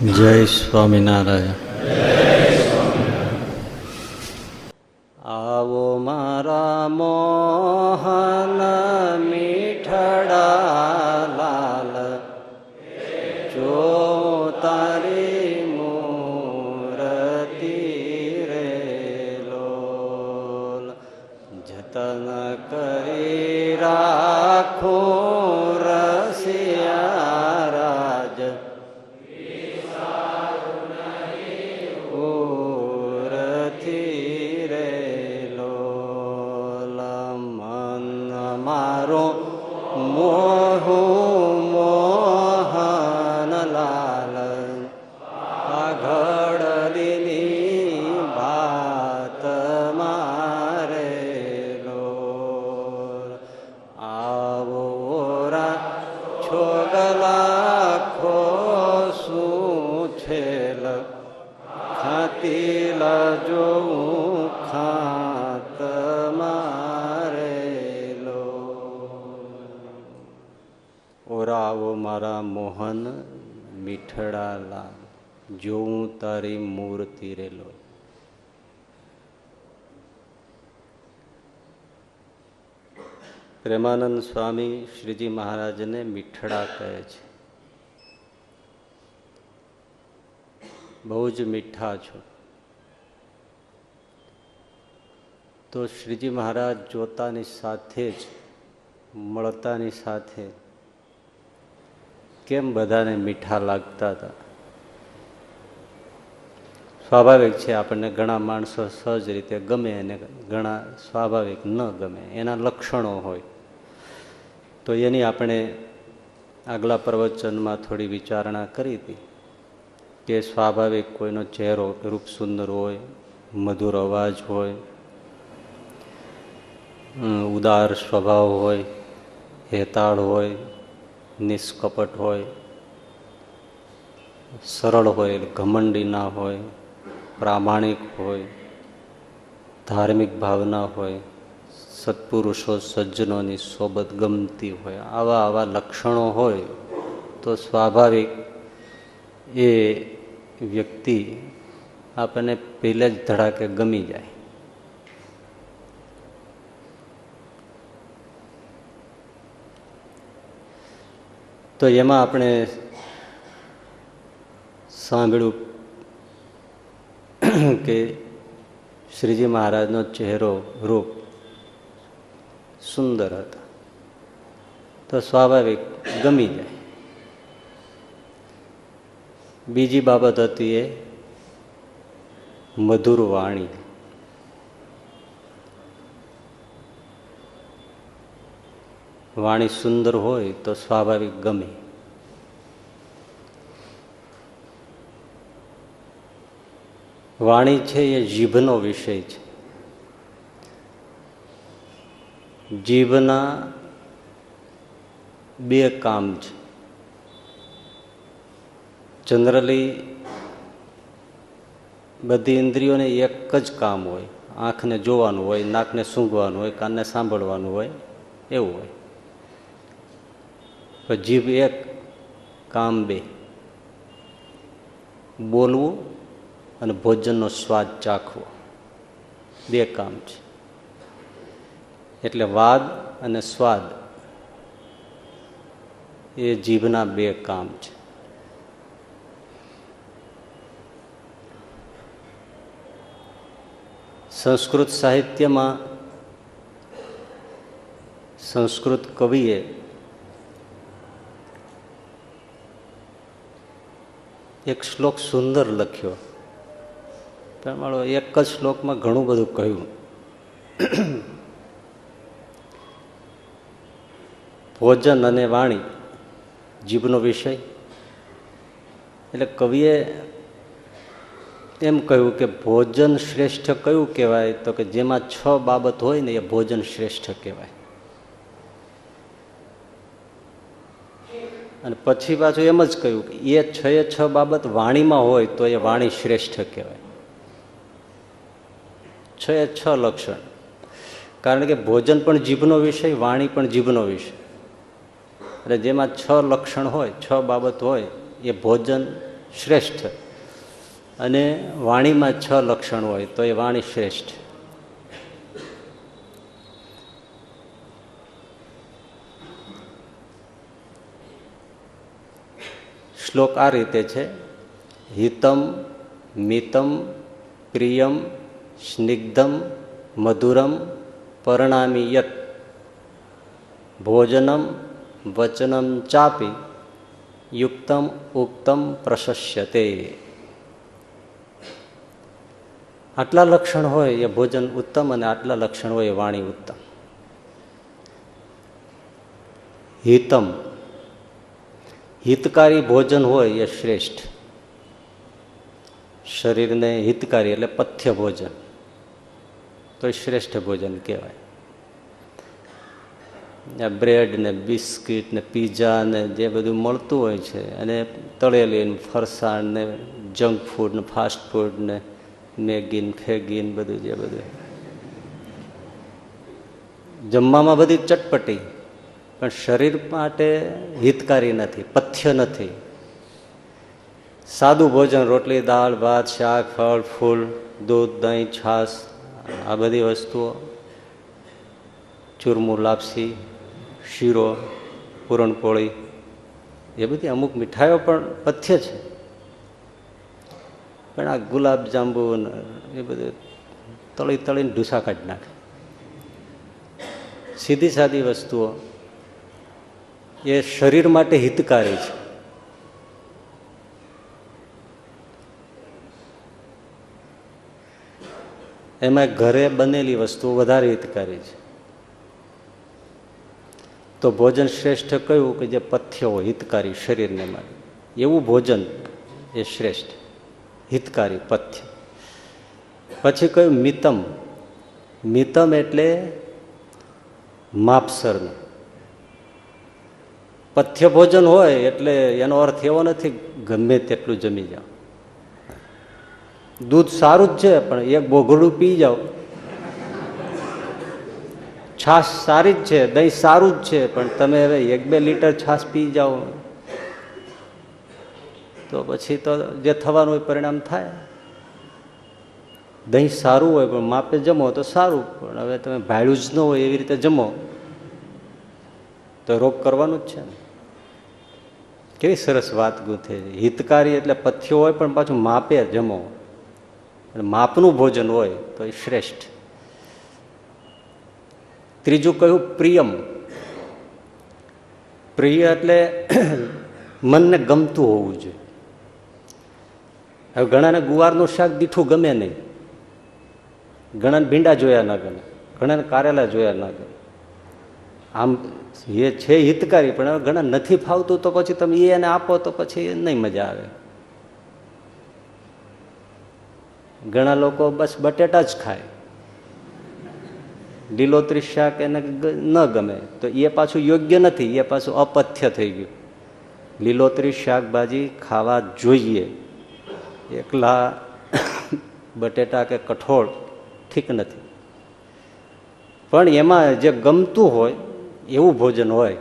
જય સ્વામિનારાયણ. આવો મારા મોહન મીઠડા લાલ, જો તારી મૂરતિ રે લોલ, જતન કરી રાખું રસિયા રાજ, મારો મોહું મોહન લાલ, આ ઘડલીની વાત મારે લોલ. આવો છોગલા ખો શું છેલ, ખાતી લજો ખાત મારે. ઓરાવો મારા મોહન મીઠડા લાલ, જોઉં તારી મૂર્તિ રેલો. પ્રેમાનંદ સ્વામી શ્રીજી મહારાજને મીઠડા કહે છે. બહુ જ મીઠા છો. તો શ્રીજી મહારાજ જોતાની સાથે જ, મળતાની સાથે કેમ બધાને મીઠા લાગતા હતા? સ્વાભાવિક છે, આપણને ઘણા માણસો સહજ રીતે ગમે અને ઘણા સ્વાભાવિક ન ગમે, એના લક્ષણો હોય. તો એની આપણે આગલા પ્રવચનમાં થોડી વિચારણા કરી હતી કે સ્વાભાવિક કોઈનો ચહેરો રૂપ સુંદર હોય, મધુર અવાજ હોય, ઉદાર સ્વભાવ હોય, હેતાળ હોય, નિષ્કપટ હોય, સરળ હોય, ઘમંડી ના હોય, પ્રામાણિક હોય, ધાર્મિક ભાવના હોય, સત્પુરુષો સજ્જનોની સોબત ગમતી હોય, આવા લક્ષણો હોય તો સ્વાભાવિક એ વ્યક્તિ આપણને પહેલે જ ધડાકે ગમી જાય. તો એમાં આપણે સાંભળ્યું કે શ્રીજી મહારાજનો ચહેરો રૂપ સુંદર હતા, તો સ્વાભાવિક ગમી જાય. બીજી બાબત હતી એ મધુર વાણી. વાણી સુંદર હોય તો સ્વાભાવિક ગમે. વાણી છે એ જીભનો વિષય છે. જીભના બે કામ છે. જનરલી બધી ઇન્દ્રિયોને એક જ કામ હોય. આંખને જોવાનું હોય, નાકને સૂંઘવાનું હોય, કાનને સાંભળવાનું હોય, એવું હોય. જીભ એક, કામ બે. બોલવું અને ભોજનનો સ્વાદ ચાખવો, બે કામ છે. એટલે વાદ અને સ્વાદ એ જીભના બે કામ છે. સંસ્કૃત સાહિત્યમાં સંસ્કૃત કવિએ એક શ્લોક સુંદર લખ્યો. પણ એક જ શ્લોકમાં ઘણું બધું કહ્યું. ભોજન અને વાણી જીભનો વિષય. એટલે કવિએ એમ કહ્યું કે ભોજન શ્રેષ્ઠ કયું કહેવાય? તો કે જેમાં 6 બાબત હોય ને એ ભોજન શ્રેષ્ઠ કહેવાય. અને પછી પાછું એમ જ કહ્યું કે એ 6 બાબત વાણીમાં હોય તો એ વાણી શ્રેષ્ઠ કહેવાય. 6 લક્ષણ. કારણ કે ભોજન પણ જીભનો વિષય, વાણી પણ જીભનો વિષય. એટલે જેમાં 6 લક્ષણ હોય, 6 બાબત હોય, એ ભોજન શ્રેષ્ઠ. અને વાણીમાં 6 લક્ષણ હોય તો એ વાણી શ્રેષ્ઠ. શ્લોક આ રીતે છે: હિતમ મિતમ પ્રિયમ સ્નિગ્ધમ મધુરમ પરણામી યત ભોજનમ વચનમ ચાપી યુક્તમ ઉક્તમ પ્રશસ્યતે. આટલા લક્ષણ હોય એ ભોજન ઉત્તમ અને આટલા લક્ષણ હોય એ વાણી ઉત્તમ. હિતમ, હિતકારી ભોજન હોય એ શ્રેષ્ઠ. શરીરને હિતકારી એટલે પથ્ય ભોજન તો એ શ્રેષ્ઠ ભોજન કહેવાય. બ્રેડ ને બિસ્કીટ ને પીઝા ને જે બધું મળતું હોય છે અને તળેલી ફરસાણ ને જંક ફૂડ ને ફાસ્ટ ફૂડ ને મેગીન ફેગીન બધું જે બધું જમવામાં બધી ચટપટી, પણ શરીર માટે હિતકારી નથી, પથ્ય નથી. સાદું ભોજન, રોટલી દાળ ભાત શાક ફળ ફૂલ દૂધ દહીં છાશ આ બધી વસ્તુઓ, ચૂરમું લાપસી શીરો પૂરણપોળી એ બધી અમુક મીઠાઈઓ પણ પથ્ય છે. પણ આ ગુલાબ જાંબુ એ બધું તળી તળીને ઢૂસા કાઢી નાખે. સીધી સાદી વસ્તુઓ એ શરીર માટે હિતકારી છે. એમાં ઘરે બનેલી વસ્તુઓ વધારે હિતકારી છે. તો ભોજન શ્રેષ્ઠ કયું કે જે પથ્ય હોય હિતકારી શરીરને માટે, એવું ભોજન એ શ્રેષ્ઠ હિતકારી પથ્ય. પછી કયું મિતમ. મિતમ એટલે માપસરનું. પથ્ય ભોજન હોય એટલે એનો અર્થ એવો નથી ગમે તેટલું જમી જાઓ. દૂધ સારું જ છે પણ એક બોઘડું પી જાઓ. છાશ સારી જ છે, દહીં સારું જ છે, પણ તમે હવે 1-2 લીટર છાશ પી જાઓ તો પછી તો જે થવાનું હોય પરિણામ થાય. દહીં સારું હોય પણ માપે જમો તો સારું, પણ હવે તમે ભાડ્યું જ ન હોય એવી રીતે જમો તો રોગ કરવાનું જ છે ને. કેવી સરસ વાત ગૂંથે. હિતકારી એટલે પથ્યો હોય પણ પાછું માપે જમો, માપનું ભોજન હોય તો એ શ્રેષ્ઠ. ત્રીજું કહ્યું પ્રિયમ. પ્રિય એટલે મનને ગમતું હોવું જોઈએ. હવે ઘણાને ગુવારનું શાક દીઠું ગમે નહીં, ઘણાને ભીંડા જોયા ના ગમે, ઘણાને કારેલા જોયા ના ગમે. આમ એ છે હિતકારી, પણ હવે ઘણા નથી ફાવતું તો પછી તમે એને આપો તો પછી નહીં મજા આવે. ઘણા લોકો બસ બટેટા જ ખાય, લીલોતરી શાક એને ન ગમે તો એ પાછું યોગ્ય નથી, એ પાછું અપથ્ય થઈ ગયું. લીલોતરી શાકભાજી ખાવા જોઈએ, એકલા બટેટા કે કઠોળ ઠીક નથી. પણ એમાં જે ગમતું હોય એવું ભોજન હોય.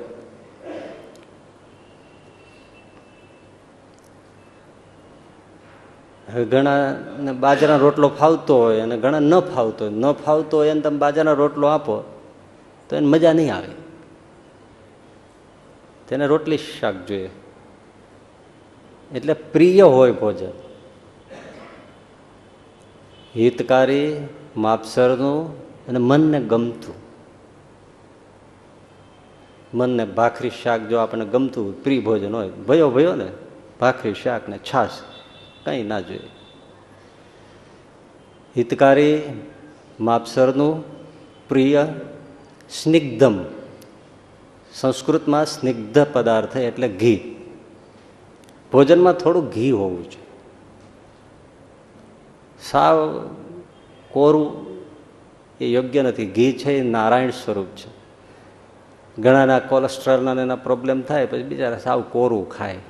હવે ઘણા બાજરાનો રોટલો ફાવતો હોય અને ઘણા ન ફાવતો હોય. ન ફાવતો હોય એને તમે બાજરાનો રોટલો આપો તો એને મજા નહીં આવે, તેને રોટલી શાક જોઈએ. એટલે પ્રિય હોય ભોજન, હિતકારી, માપસરનું અને મનને ગમતું. મનને ભાખરી શાક જો આપણને ગમતું પ્રિય ભોજન હોય, ભયો ને ભાખરી શાક ને છાશ કંઈ ના જોઈએ. હિતકારી, માપસરનું, પ્રિય, સ્નિગ્ધમ. સંસ્કૃતમાં સ્નિગ્ધ પદાર્થ એટલે ઘી. ભોજનમાં થોડું ઘી હોવું જોઈએ. સાવ કોરું એ યોગ્ય નથી. ઘી છે એ નારાયણ સ્વરૂપ છે. ઘણાના કોલેસ્ટ્રોલના એના પ્રોબ્લેમ થાય પછી બિચારા સાવ કોરું ખાય.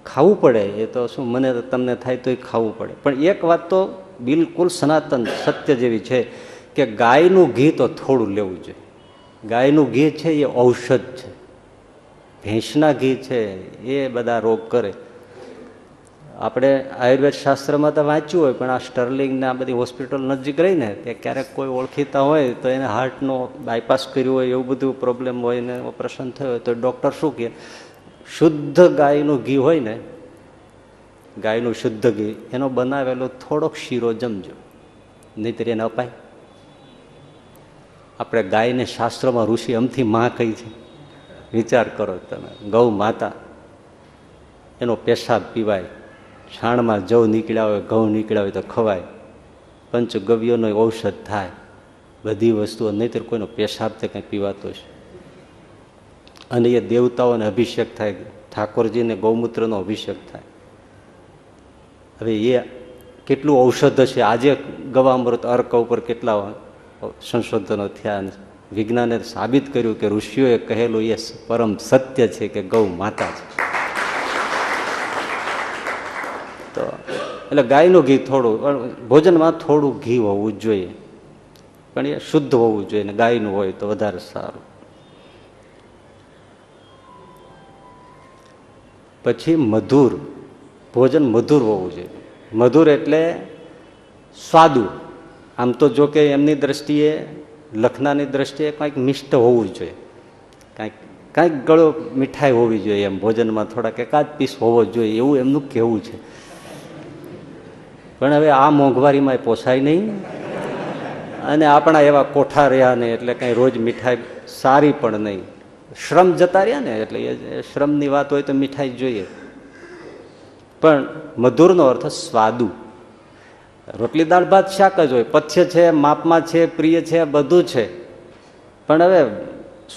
ખાવું પડે એ તો શું, મને તમને થાય તોય ખાવું પડે. પણ એક વાત તો બિલકુલ સનાતન સત્ય જેવી છે કે ગાયનું ઘી તો થોડું લેવું જોઈએ. ગાયનું ઘી છે એ ઔષધ છે. ભેંસના ઘી છે એ બધા રોગ કરે. આપણે આયુર્વેદ શાસ્ત્રમાં તો વાંચ્યું હોય, પણ આ સ્ટર્લિંગને આ બધી હોસ્પિટલ નજીક રહી ને તે ક્યારેક કોઈ ઓળખીતા હોય તો એને હાર્ટનો બાયપાસ કર્યું હોય, એવું બધું પ્રોબ્લેમ હોય ને ઓપરેશન થયું હોય તો ડૉક્ટર શું કહે, શુદ્ધ ગાયનું ઘી હોય ને, ગાયનું શુદ્ધ ઘી એનો બનાવેલો થોડોક શીરો જમજો, નહીંતર એને અપાય. આપણે ગાયને શાસ્ત્રોમાં ઋષિ અમથી માં કહી છે, વિચાર કરો તમે. ગૌ માતા, એનો પેશાબ પીવાય, છાણમાં જવ નીકળ્યા હોય, ઘઉં નીકળ્યા હોય તો ખવાય, પંચગવ્યોનો ઔષધ થાય, બધી વસ્તુઓ. નહીંતર કોઈનો પેશાબ તે કંઈ પીવાતો છે. અને એ દેવતાઓને અભિષેક થાય, ઠાકોરજીને ગૌમૂત્રનો અભિષેક થાય. હવે એ કેટલું ઔષધ છે. આજે ગવામૃત અર્ક ઉપર કેટલા સંશોધનો થયા, વિજ્ઞાને સાબિત કર્યું કે ઋષિઓએ કહેલું એ પરમ સત્ય છે કે ગૌ માતા છે. તો એટલે ગાયનું ઘી થોડું, ભોજનમાં થોડું ઘી હોવું જોઈએ, પણ એ શુદ્ધ હોવું જોઈએ ને ગાયનું હોય તો વધારે સારું. પછી મધુર ભોજન, મધુર હોવું જોઈએ. મધુર એટલે સ્વાદુ. આમ તો જો કે એમની દ્રષ્ટિએ, લખનાની દ્રષ્ટિએ કંઈક મિષ્ટ હોવું જોઈએ, કાંઈક ગળો મીઠાઈ હોવી જોઈએ, એમ ભોજનમાં થોડાક એકાદ પીસ હોવો જોઈએ, એવું એમનું કહેવું છે. પણ હવે આ મોંઘવારીમાં પોસાય નહીં, અને આપણા એવા કોઠા રહ્યા ને એટલે કંઈ રોજ મીઠાઈ સારી પણ નહીં, શ્રમ જતા રહ્યા ને એટલે એ શ્રમની વાત હોય તો મીઠાઈ જોઈએ. પણ મધુરનો અર્થ સ્વાદુ. રોટલી દાળ ભાત શાક જ હોય, પથ્ય છે, માપમાં છે, પ્રિય છે, બધું છે, પણ હવે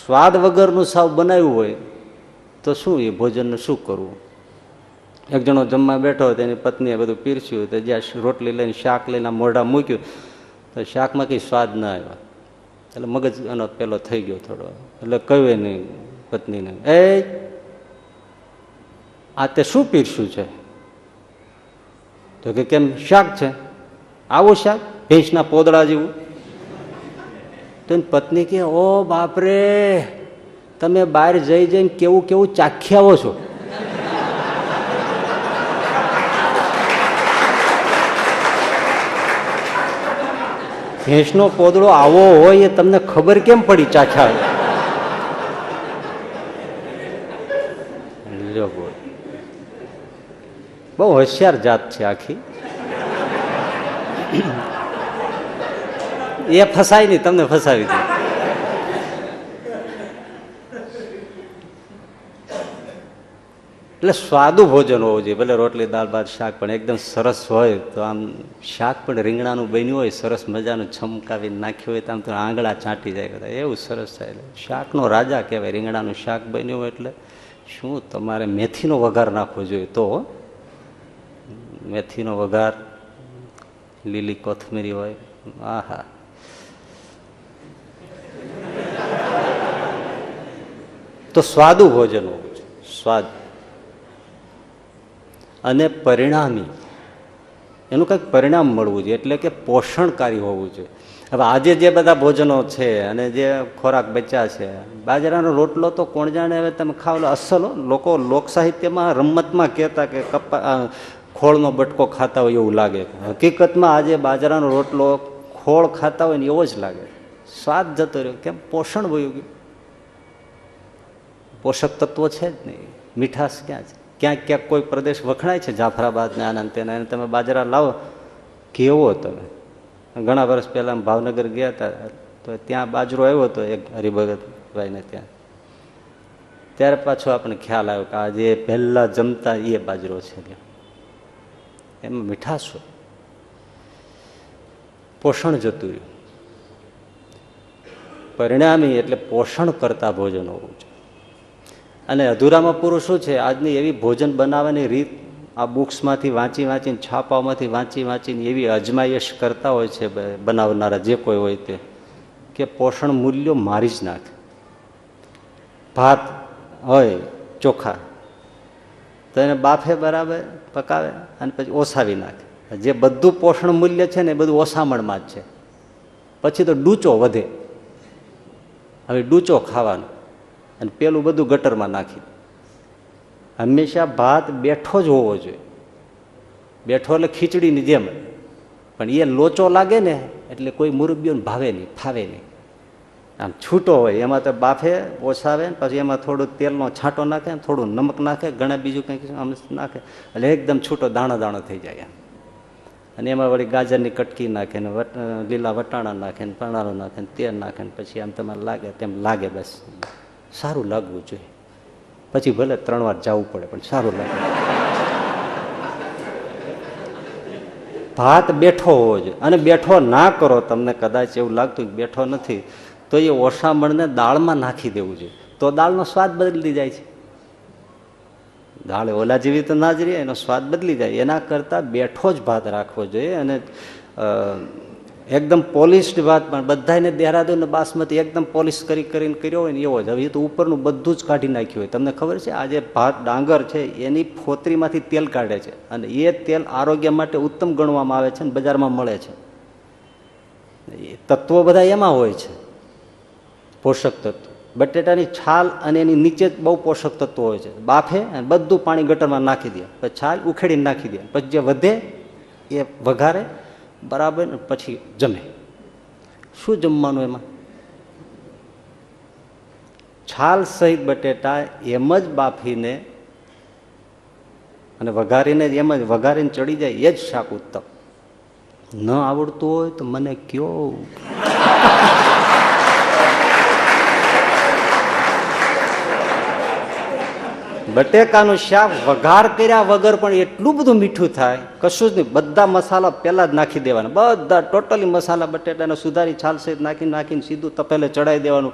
સ્વાદ વગરનું સાવ બનાવ્યું હોય તો શું એ ભોજનનું શું કરવું? એક જણો જમવા બેઠો હતો, એની પત્નીએ બધું પીરસ્યું, તો જ્યાં રોટલી લઈને શાક લઈને મોઢા મૂક્યું તો શાકમાં કંઈ સ્વાદ ના આવ્યો, એટલે મગજ એનો પેલો થઈ ગયો થોડો. એટલે કહ્યું એની પત્નીને, એ આ તે શું પીરસ્યું છે? તો કે કેમ શાક છે? આવું શાક ભેંસના પોદળા જેવું? તો એની પત્ની કે, ઓ બાપરે, તમે બહાર જઈ જઈને કેવું કેવું ચાખી આવો છો. ભેંસનો પોદળો આવો હોય એ તમને ખબર કેમ પડી ચાખ્યા? બહુ હોશિયાર જાત છે આખી. એ ફસાય નહીં, તમને ફસાવી દે. એટલે સ્વાદુ ભોજન હોવું જોઈએ. ભલે રોટલી દાળ ભાત શાક પણ એકદમ સરસ હોય તો આમ શાક પણ રીંગણાનું બન્યું હોય, સરસ મજાનું છમકાવી નાખ્યું હોય તો આમ તો આંગળા ચાટી જાય બધા, એવું સરસ થાય. શાકનો રાજા કહેવાય. રીંગણાનું શાક બન્યું હોય એટલે શું તમારે મેથીનો વઘાર નાખવો જોઈએ. તો મેથીનો વઘાર, લીલી કોથમીરી હોય, આહા. તો સ્વાદુ ભોજન હોવું છે, સ્વાદ. અને પરિણામી, એનું કંઈક પરિણામ મળવું જોઈએ, એટલે કે પોષણકારી હોવું જોઈએ. હવે આજે જે બધા ભોજનો છે અને જે ખોરાક બચ્યા છે, બાજરાનો રોટલો તો કોણ જાણે, હવે તમે ખાવ અસલ. લોકો લોક સાહિત્યમાં રમતમાં કહેતા કે ખોળનો બટકો ખાતા હોય એવું લાગે. હકીકતમાં આજે બાજરાનો રોટલો ખોળ ખાતા હોય ને એવો જ લાગે. સ્વાદ જતો રહ્યો, કેમ? પોષણ વયું ગયું. પોષક તત્વો છે જ નહીં, મીઠાશ ક્યાં છે? ક્યાંક ક્યાંક કોઈ પ્રદેશ વખણાય છે, જાફરાબાદ ને આનંદ તેના, એને તમે બાજરા લાવો કેવો. તમે ઘણા વર્ષ પહેલા ભાવનગર ગયા હતા તો ત્યાં બાજરો આવ્યો હતો એક હરિભગતભાઈને ત્યાં, ત્યારે પાછો આપણને ખ્યાલ આવ્યો કે આજે પહેલા જમતા એ બાજરો છે. એમાં મીઠાશ હોય, પોષણ જતું રહ્યું. પરિણામી એટલે પોષણ કરતા ભોજન હોવું જોઈએ. અને અધૂરામાં પૂરું શું છે? આજની એવી ભોજન બનાવવાની રીત આ બુક્સમાંથી વાંચી વાંચીને, છાપાઓમાંથી વાંચી વાંચીને એવી અજમાયશ કરતા હોય છે બનાવનારા જે કોઈ હોય તે, કે પોષણ મૂલ્યો મારી જ નાખે. ભાત હોય ચોખા તો એને બાફે બરાબર પકાવે અને પછી ઓસાવી નાખે. જે બધું પોષણ મૂલ્ય છે ને એ બધું ઓસામણમાં જ છે. પછી તો ડૂચો વધે. હવે ડૂચો ખાવાનો અને પેલું બધું ગટરમાં નાખી. હંમેશા ભાત બેઠો જ હોવો જોઈએ. બેઠો એટલે ખીચડીની જેમ, પણ એ લોચો લાગે ને એટલે કોઈ મુરબ્બીઓને ભાવે નહીં, ફાવે નહીં. આમ છૂટો હોય એમાં તો બાફે ઓછાવે, પછી એમાં થોડું તેલનો છાંટો નાખે, થોડું નમક નાખે, ઘણા બીજું કંઈક નાખે, એટલે એકદમ છૂટો દાણો દાણો થઈ જાય એમ. અને એમાં વળી ગાજરની કટકી નાખે ને લીલા વટાણા નાખે ને પણાળું નાખે ને તેલ નાખે ને પછી આમ તમારે લાગે તેમ લાગે, બસ સારું લાગવું જોઈએ. પછી ભલે 3 વાર જવું પડે પણ સારું લાગે. ભાત બેઠો હોવો જોઈએ, અને બેઠો ના કરો, તમને કદાચ એવું લાગતું કે બેઠો નથી, તો એ ઓસામણને દાળમાં નાખી દેવું જોઈએ, તો દાળનો સ્વાદ બદલી જાય છે. દાળ ઓલા જેવી તો ના જ રહે, એનો સ્વાદ બદલી જાય. એના કરતાં બેઠો જ ભાત રાખવો જોઈએ. અને એકદમ પોલિશ્ડ ભાત, પણ બધાને દેહરાદૂન બાસમતી એકદમ પોલિશ કરીને કર્યો હોય ને એવો જ. હવે એ તો ઉપરનું બધું જ કાઢી નાખ્યું હોય. તમને ખબર છે, આ જે ભાત ડાંગર છે એની ફોતરીમાંથી તેલ કાઢે છે, અને એ તેલ આરોગ્ય માટે ઉત્તમ ગણવામાં આવે છે, અને બજારમાં મળે છે. એ તત્વો બધા એમાં હોય છે, પોષક તત્વો. બટેટાની છાલ અને એની નીચે જ બહુ પોષક તત્વો હોય છે. બાફે અને બધું પાણી ગટરમાં નાખી દે, પછી છાલ ઉખેડીને નાખી દે, પછી જે વધે એ વઘારે બરાબર, પછી જમે. શું જમવાનું એમાં? છાલ સહિત બટેટા એમ જ બાફીને અને વઘારીને એમ જ વઘારીને ચડી જાય, એ જ શાક ઉત્તમ. ન આવડતું હોય તો મને કયો. બટેકાનું શાક વઘાર કર્યા વગર પણ એટલું બધું મીઠું થાય, કશું જ નહીં. બધા મસાલા પહેલા જ નાખી દેવાના, બધા ટોટલી મસાલા બટેટાને સુધારી છાલ સહિત નાખીને સીધું તપેલે ચડાવી દેવાનું.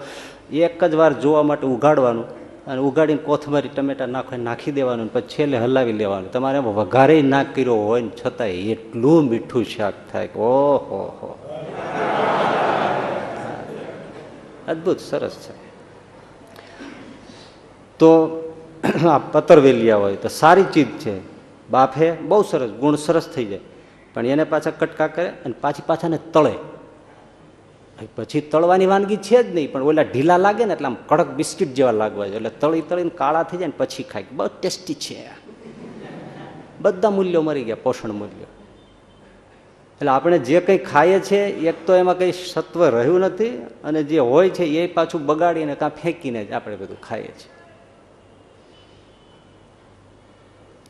એક જ વાર જોવા માટે ઉગાડવાનું, અને ઉગાડીને કોથમરી ટમેટા નાખી દેવાનું, પછી છેલ્લે હલાવી લેવાનું. તમારે વઘારે ના કર્યો હોય ને છતાંય એટલું મીઠું શાક થાય કે ઓહો હો, અદભુત સરસ છે. તો આ પતરવેલિયા હોય તો સારી ચીજ છે, બાફે બહુ સરસ, ગુણ સરસ થઈ જાય. પણ એને પાછા કટકા કરે અને પાછાને તળે. પછી તળવાની વાનગી છે જ નહીં, પણ ઓલા ઢીલા લાગે ને એટલે આમ કડક બિસ્કિટ જેવા લાગવા જોઈએ, એટલે તળીને કાળા થઈ જાય ને પછી ખાય. બહુ ટેસ્ટી છે. બધા મૂલ્યો મરી ગયા, પોષણ મૂલ્યો. એટલે આપણે જે કંઈ ખાઈએ છીએ, એક તો એમાં કંઈ સત્વ રહ્યું નથી, અને જે હોય છે એ પાછું બગાડીને કાં ફેંકીને જ આપણે બધું ખાઈએ છીએ.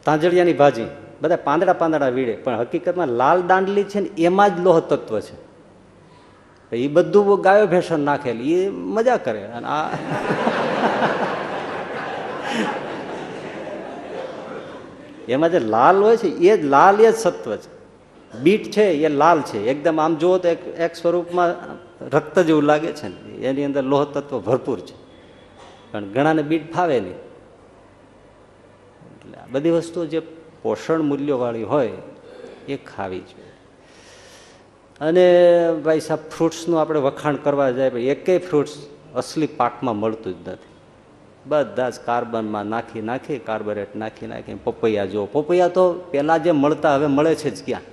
તાંજળિયાની ભાજી બધા પાંદડા વીડે, પણ હકીકતમાં લાલ દાંડલી છે ને એમાં જ લોહ તત્વ છે. એ બધું ગાયો ભેંસો નાખેલી, એ મજા કરે. અને આ એમાં જે લાલ હોય છે એ જ લાલ, એ જ સત્વ છે. બીટ છે એ લાલ છે એકદમ, આમ જુઓ તો એક સ્વરૂપમાં રક્ત જેવું લાગે છે ને, એની અંદર લોહ તત્વ ભરપૂર છે. પણ ઘણાને બીટ ફાવે નહીં. એટલે આ બધી વસ્તુઓ જે પોષણ મૂલ્યોવાળી હોય એ ખાવી જોઈએ. અને ભાઈ સાહેબ, ફ્રૂટ્સનું આપણે વખાણ કરવા જાય, એકેય ફ્રૂટ્સ અસલી પાકમાં મળતું જ નથી. બધા જ કાર્બનમાં નાખી કાર્બોરેટ નાખી. પપૈયા જો, પપૈયા તો પેલા જે મળતા હવે મળે છે જ ક્યાં?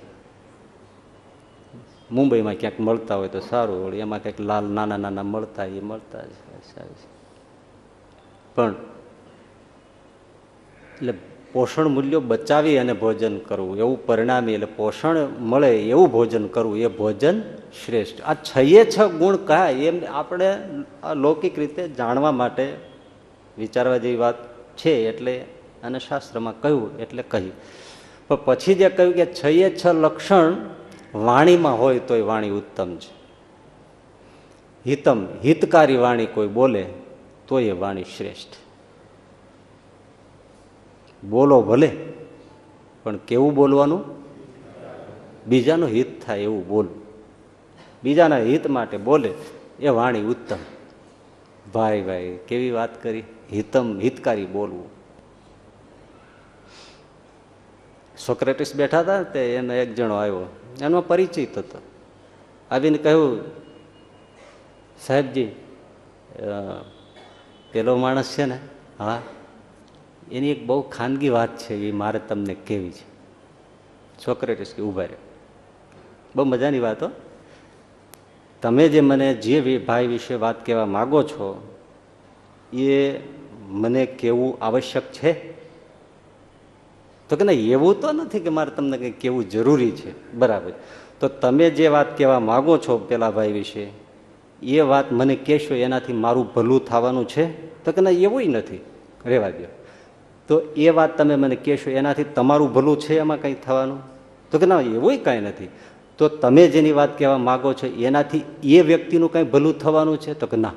મુંબઈમાં ક્યાંક મળતા હોય તો સારું, વળી એમાં કંઈક લાલ નાના મળતા, એ મળતા જ. પણ એટલે પોષણ મૂલ્યો બચાવી અને ભોજન કરવું, એવું પરિણામી, એટલે પોષણ મળે એવું ભોજન કરવું, એ ભોજન શ્રેષ્ઠ. આ 6 ગુણ કયા એમ આપણે લૌકિક રીતે જાણવા માટે વિચારવા જેવી વાત છે, એટલે અને શાસ્ત્રમાં કહ્યું એટલે કહ્યું. પણ પછી જે કહ્યું કે 6 લક્ષણ વાણીમાં હોય તોય વાણી ઉત્તમ છે. હિતકારી વાણી કોઈ બોલે તો એ વાણી શ્રેષ્ઠ. બોલો ભલે, પણ કેવું બોલવાનું? બીજાનું હિત થાય એવું બોલવું. બીજાના હિત માટે બોલે એ વાણી ઉત્તમ. ભાઈ કેવી વાત કરી, હિતકારી બોલવું. સોક્રેટિસ બેઠા હતા તે એનો એક જણો આવ્યો, એનો પરિચિત હતો. આવીને કહ્યું, સાહેબજી પેલો માણસ છે ને, હા, એની એક બહુ ખાનગી વાત છે, એ મારે તમને કહેવી છે. સોક્રેટિસ કે ઊભા રહ્યો, બહુ મજાની વાતો. તમે જે મને જે ભાઈ વિશે વાત કહેવા માગો છો એ મને કહેવું આવશ્યક છે? તો કે ના, એવું તો નથી કે મારે તમને કંઈ કહેવું જરૂરી છે. બરાબર, તો તમે જે વાત કહેવા માગો છો પેલા ભાઈ વિશે, એ વાત મને કહેશો એનાથી મારું ભલું થવાનું છે? તો કે ના, એવું નથી, રહેવા દો. તો એ વાત તમે મને કહેશો એનાથી તમારું ભલું છે એમાં કંઈ થવાનું? તો કે ના, એવું કાંઈ નથી. તો તમે જેની વાત કહેવા માગો છો એનાથી એ વ્યક્તિનું કંઈ ભલું થવાનું છે? તો કે ના,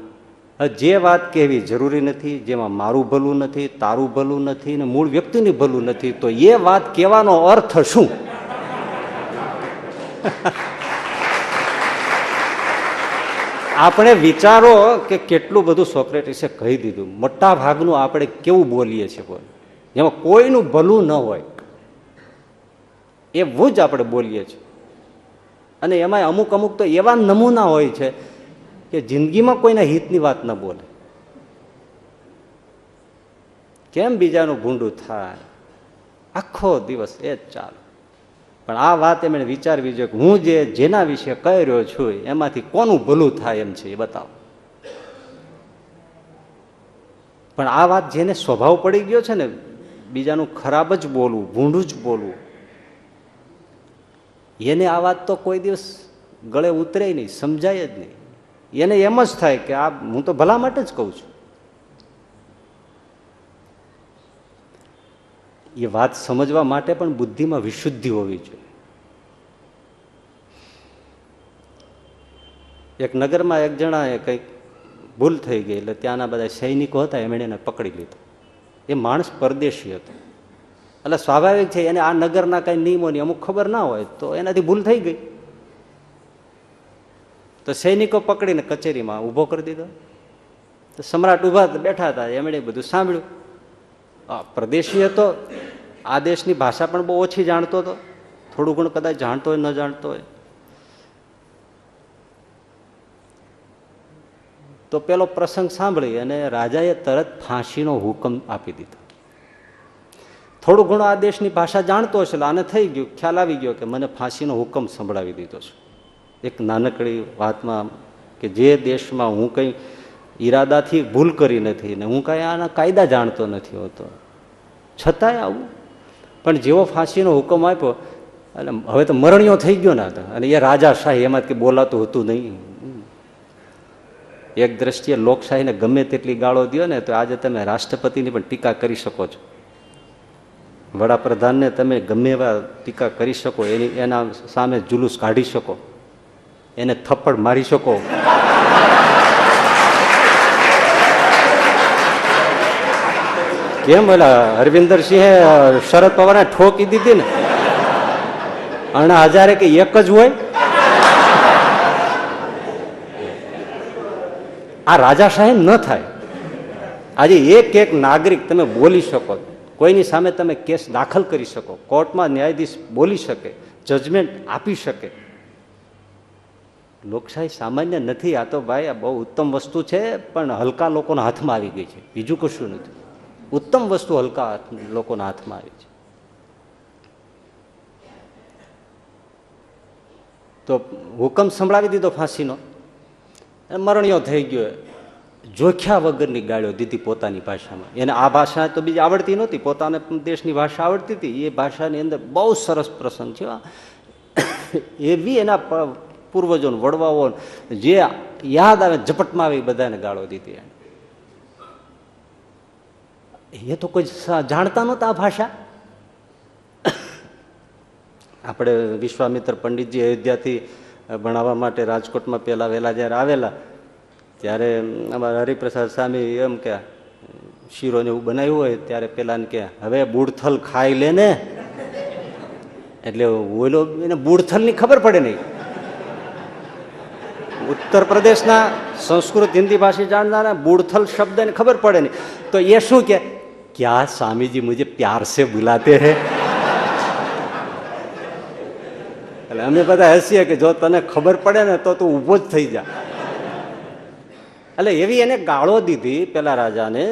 જે વાત કહેવી જરૂરી નથી, જેમાં મારું ભલું નથી, તારું ભલું નથી ને મૂળ વ્યક્તિનું ભલું નથી, તો એ વાત કહેવાનો અર્થ શું? આપણે વિચારો કે કેટલું બધું સોક્રેટિસે કહી દીધું. મોટા ભાગનું આપણે કેવું બોલીએ છીએ, બોલ, જેમાં કોઈનું ભલું ન હોય એવું જ આપણે બોલીએ છીએ. અને એમાં અમુક અમુક તો એવા નમૂના હોય છે કે જિંદગીમાં કોઈના હિતની વાત ન બોલે. કેમ બીજાનું ભૂંડું થાય, આખો દિવસ એ જ ચાલે. પણ આ વાત એમણે વિચારવી જોઈએ કે હું જેના વિશે કહી રહ્યો છું એમાંથી કોનું ભલું થાય એમ છે એ બતાવો. પણ આ વાત જેને સ્વભાવ પડી ગયો છે ને, બીજાનું ખરાબ જ બોલવું, ભૂંડું જ બોલવું, એને આ વાત તો કોઈ દિવસ ગળે ઉતરે નહીં, સમજાય જ નહીં. એને એમ જ થાય કે આ હું તો ભલા માટે જ કહું છું. એ વાત સમજવા માટે પણ બુદ્ધિમાં વિશુદ્ધિ હોવી જોઈએ. એક નગરમાં એક જણાએ કંઈક ભૂલ થઈ ગઈ, એટલે ત્યાંના બધા સૈનિકો હતા એમણે એને પકડી લીધો. એ માણસ પરદેશી હતો, એટલે સ્વાભાવિક છે એને આ નગરના કઈ નિયમોની અમુક ખબર ના હોય, તો એનાથી ભૂલ થઈ ગઈ. તો સૈનિકો પકડીને કચેરીમાં ઊભો કરી દીધો. તો સમ્રાટ ઊભા બેઠા હતા, એમણે બધું સાંભળ્યું. પ્રદેશી હતો, આ દેશની ભાષા પણ બહુ ઓછી જાણતો હતો, થોડું ઘણું કદાચ જાણતો હોય ન જાણતો હોય. તો પેલો પ્રસંગ સાંભળી અને રાજાએ તરત ફાંસીનો હુકમ આપી દીધો. થોડું ઘણું આ દેશની ભાષા જાણતો હશે, આને થઈ ગયું, ખ્યાલ આવી ગયો કે મને ફાંસીનો હુકમ સંભળાવી દીધો છે. એક નાનકડી વાતમાં કે જે દેશમાં હું કંઈ ઈરાદાથી ભૂલ કરી નથી ને હું કાંઈ આના કાયદા જાણતો નથી હોતો, છતાંય આવું. પણ જેવો ફાંસીનો હુકમ આપ્યો એટલે હવે તો મરણિયો થઈ ગયો ને હતા, અને એ રાજાશાહી એમાંથી બોલાતું હતું નહીં. એક દ્રષ્ટિએ લોકશાહીને ગમે તેટલી ગાળો દો ને તો આજે તમે રાષ્ટ્રપતિની પણ ટીકા કરી શકો છો, વડાપ્રધાનને તમે ગમે એવા ટીકા કરી શકો, એના સામે જુલુસ કાઢી શકો, એને થપ્પડ મારી શકો. કેમ ઓલા હરવિંદરસિંહે શરદ પવારને ઠોકી દીધી ને, અણા હજારે કે એક જ હોય. આ રાજાશાહી ન થાય. આજે એક એક નાગરિક તમે બોલી શકો, કોઈની સામે તમે કેસ દાખલ કરી શકો, કોર્ટમાં ન્યાયાધીશ બોલી શકે, જજમેન્ટ આપી શકે. લોકશાહી સામાન્ય નથી. આ તો ભાઈ આ બહુ ઉત્તમ વસ્તુ છે, પણ હલકા લોકોના હાથમાં આવી ગઈ છે, બીજું કશું નથી. ઉત્તમ વસ્તુ હલકા લોકોના હાથમાં આવી છે. તો હુકમ સંભળાવી દીધો ફાંસીનો, મરણિયો થઈ ગયો. જોખ્યા વગરની ગાળ્યો દીધી પોતાની ભાષામાં. એને આ ભાષા તો બીજી આવડતી નહોતી, પોતાને દેશની ભાષા આવડતી હતી. એ ભાષાની અંદર બહુ સરસ પ્રસંગ છે. એવી એના પૂર્વજોને વડવાઓ જે યાદ આવે ઝપટમાં આવી બધાને ગાળો દીધી. એ તો કોઈ જાણતા નહોતા આ ભાષા. આપણે વિશ્વામિત્ર પંડિતજી અયોધ્યાથી ભણાવવા માટે રાજકોટમાં પહેલા વહેલા જયારે આવેલા, ત્યારે અમારા હરિપ્રસાદ સ્વામી એમ કે શીરોને એવું બનાવ્યું હોય ત્યારે પેલા કે હવે બુડથલ ખાઈ લે ને, એટલે ઓલો એને બુડથલની ખબર પડે નહીં. ઉત્તર પ્રદેશના સંસ્કૃત હિન્દી ભાષા જાણનારા બુડથલ શબ્દને ખબર પડે નહીં. તો એ શું કે ક્યા સ્વામીજી મુझे પ્યાર સે બુલાતે હૈ. એટલે અમે બધા હસીએ કે જો તને ખબર પડે ને તો તું ઊભો જ થઈ જા. એટલે એવી એને ગાળો દીધી પેલા રાજાને,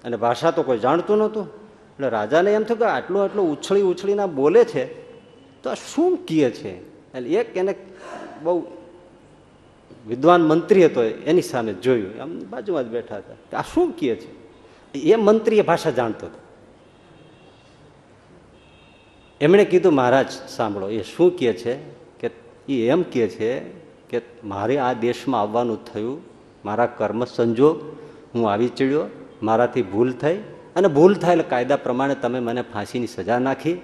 અને ભાષા તો કોઈ જાણતું નહોતું. એટલે રાજાને એમ થયું કે આટલું આટલું ઉછળી ઉછળીને બોલે છે તો આ શું કહે છે. એટલે એક એને બહુ વિદ્વાન મંત્રી હતો, એની સામે જોયું, આમ બાજુમાં જ બેઠા હતા, આ શું કહે છે. એ મંત્રી એ ભાષા જાણતો હતો. એમણે કીધું મહારાજ સાંભળો, એ શું કહે છે કે એ એમ કહે છે કે મારે આ દેશમાં આવવાનું થયું, મારા કર્મ સંજોગ, હું આવી ચડ્યો, મારાથી ભૂલ થઈ, અને ભૂલ થાય એટલે કાયદા પ્રમાણે તમે મને ફાંસીની સજા નાખી.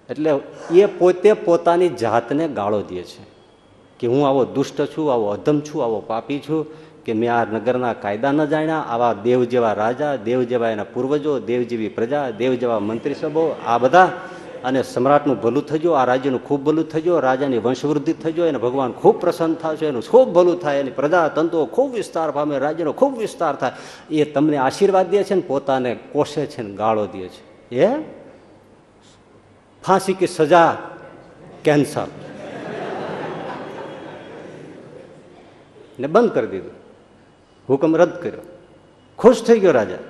એટલે એ પોતે પોતાની જાતને ગાળો દે છે કે હું આવો દુષ્ટ છું, આવો અધમ છું, આવો પાપી છું, કે મેં આ નગરના કાયદા ન જાણ્યા. આવા દેવ જેવા રાજા, દેવ જેવા એના પૂર્વજો, દેવ જેવી પ્રજા, દેવ જેવા મંત્રી સભો, આ બધા, અને સમ્રાટનું ભલું થજો, આ રાજ્યનું ખૂબ ભલું થજો, રાજાની વંશવૃદ્ધિ થજો, એને ભગવાન ખૂબ પ્રસન્ન થશે, એનું ખૂબ ભલું થાય, એની પ્રજા તંતુઓ ખૂબ વિસ્તાર પામે, રાજ્યનો ખૂબ વિસ્તાર થાય. એ તમને આશીર્વાદ દે છે ને પોતાને કોષે છે ને ગાળો દે છે. એ ફાંસી કી સજા કેન્સર ને બંધ કરી દીધું, હુકમ રદ કર્યો. ખુશ થઈ ગયો રાજા.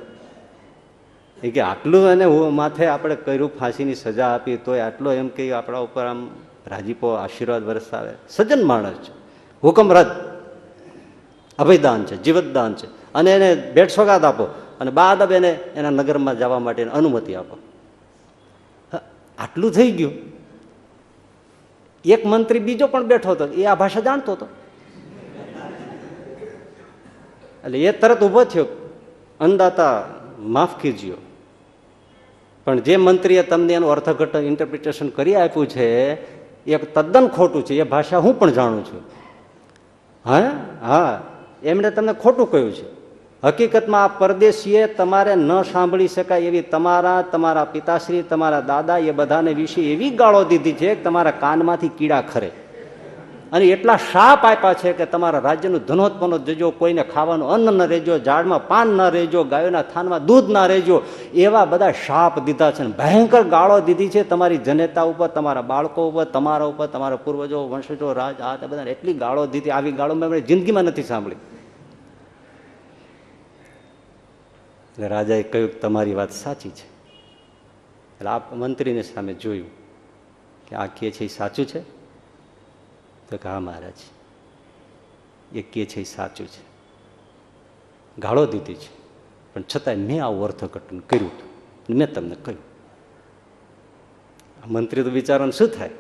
એ કે આટલું એને માથે આપણે કર્યું, ફાંસીની સજા આપી, તોય આટલો એમ કે આપણા ઉપર આમ રાજીપો આશીર્વાદ વરસાવે. સજ્જન માણસ છે. હુકમ રદ, અભયદાન છે, જીવતદાન છે, અને એને ભેટ સોગાદ આપો, અને બાદ એને એના નગરમાં જવા માટે અનુમતિ આપો. આટલું થઈ ગયું. એક મંત્રી બીજો પણ બેઠો હતો, એ આ ભાષા જાણતો હતો. એટલે એ તરત ઉભો થયો, અંદાતા માફ કીજીયો, પણ જે મંત્રીએ તમને એનું અર્થઘટન ઇન્ટરપ્રિટેશન કરી આપ્યું છે એ તદ્દન ખોટું છે. એ ભાષા હું પણ જાણું છું. હા, એમણે તમને ખોટું કહ્યું છે. હકીકતમાં આ પરદેશીએ તમારે ન સાંભળી શકાય એવી તમારા પિતાશ્રી, તમારા દાદા, એ બધાને વિશે એવી ગાળો દીધી છે કે તમારા કાનમાંથી કીડા ખરે, અને એટલા શાપ આપ્યા છે કે તમારા રાજ્યનું ધનોત્પન્ન જજો, કોઈને ખાવાનું અન્ન ન રહેજો, ઝાડમાં પાન ન રહેજો, ગાયોના થાનમાં દૂધ ના રહેજો, એવા બધા શાપ દીધા છે. ભયંકર ગાળો દીધી છે તમારી જનતા ઉપર, તમારા બાળકો ઉપર, તમારા ઉપર, તમારા પૂર્વજો, વંશજો, રાજ, આ બધા એટલી ગાળો દીધી. આવી ગાળો મેં જિંદગીમાં નથી સાંભળી. એટલે રાજાએ કહ્યું તમારી વાત સાચી છે. એટલે આ મંત્રીને સામે જોયું કે આ કહે છે એ સાચું છે? તો કે હા મહારાજ, એ કહે છે એ સાચું છે. ગાળો દીધી છે, પણ છતાંય મેં આવું અર્થઘટન કર્યું હતું, મેં તમને કહ્યું. મંત્રી તો વિચારોને શું થાય,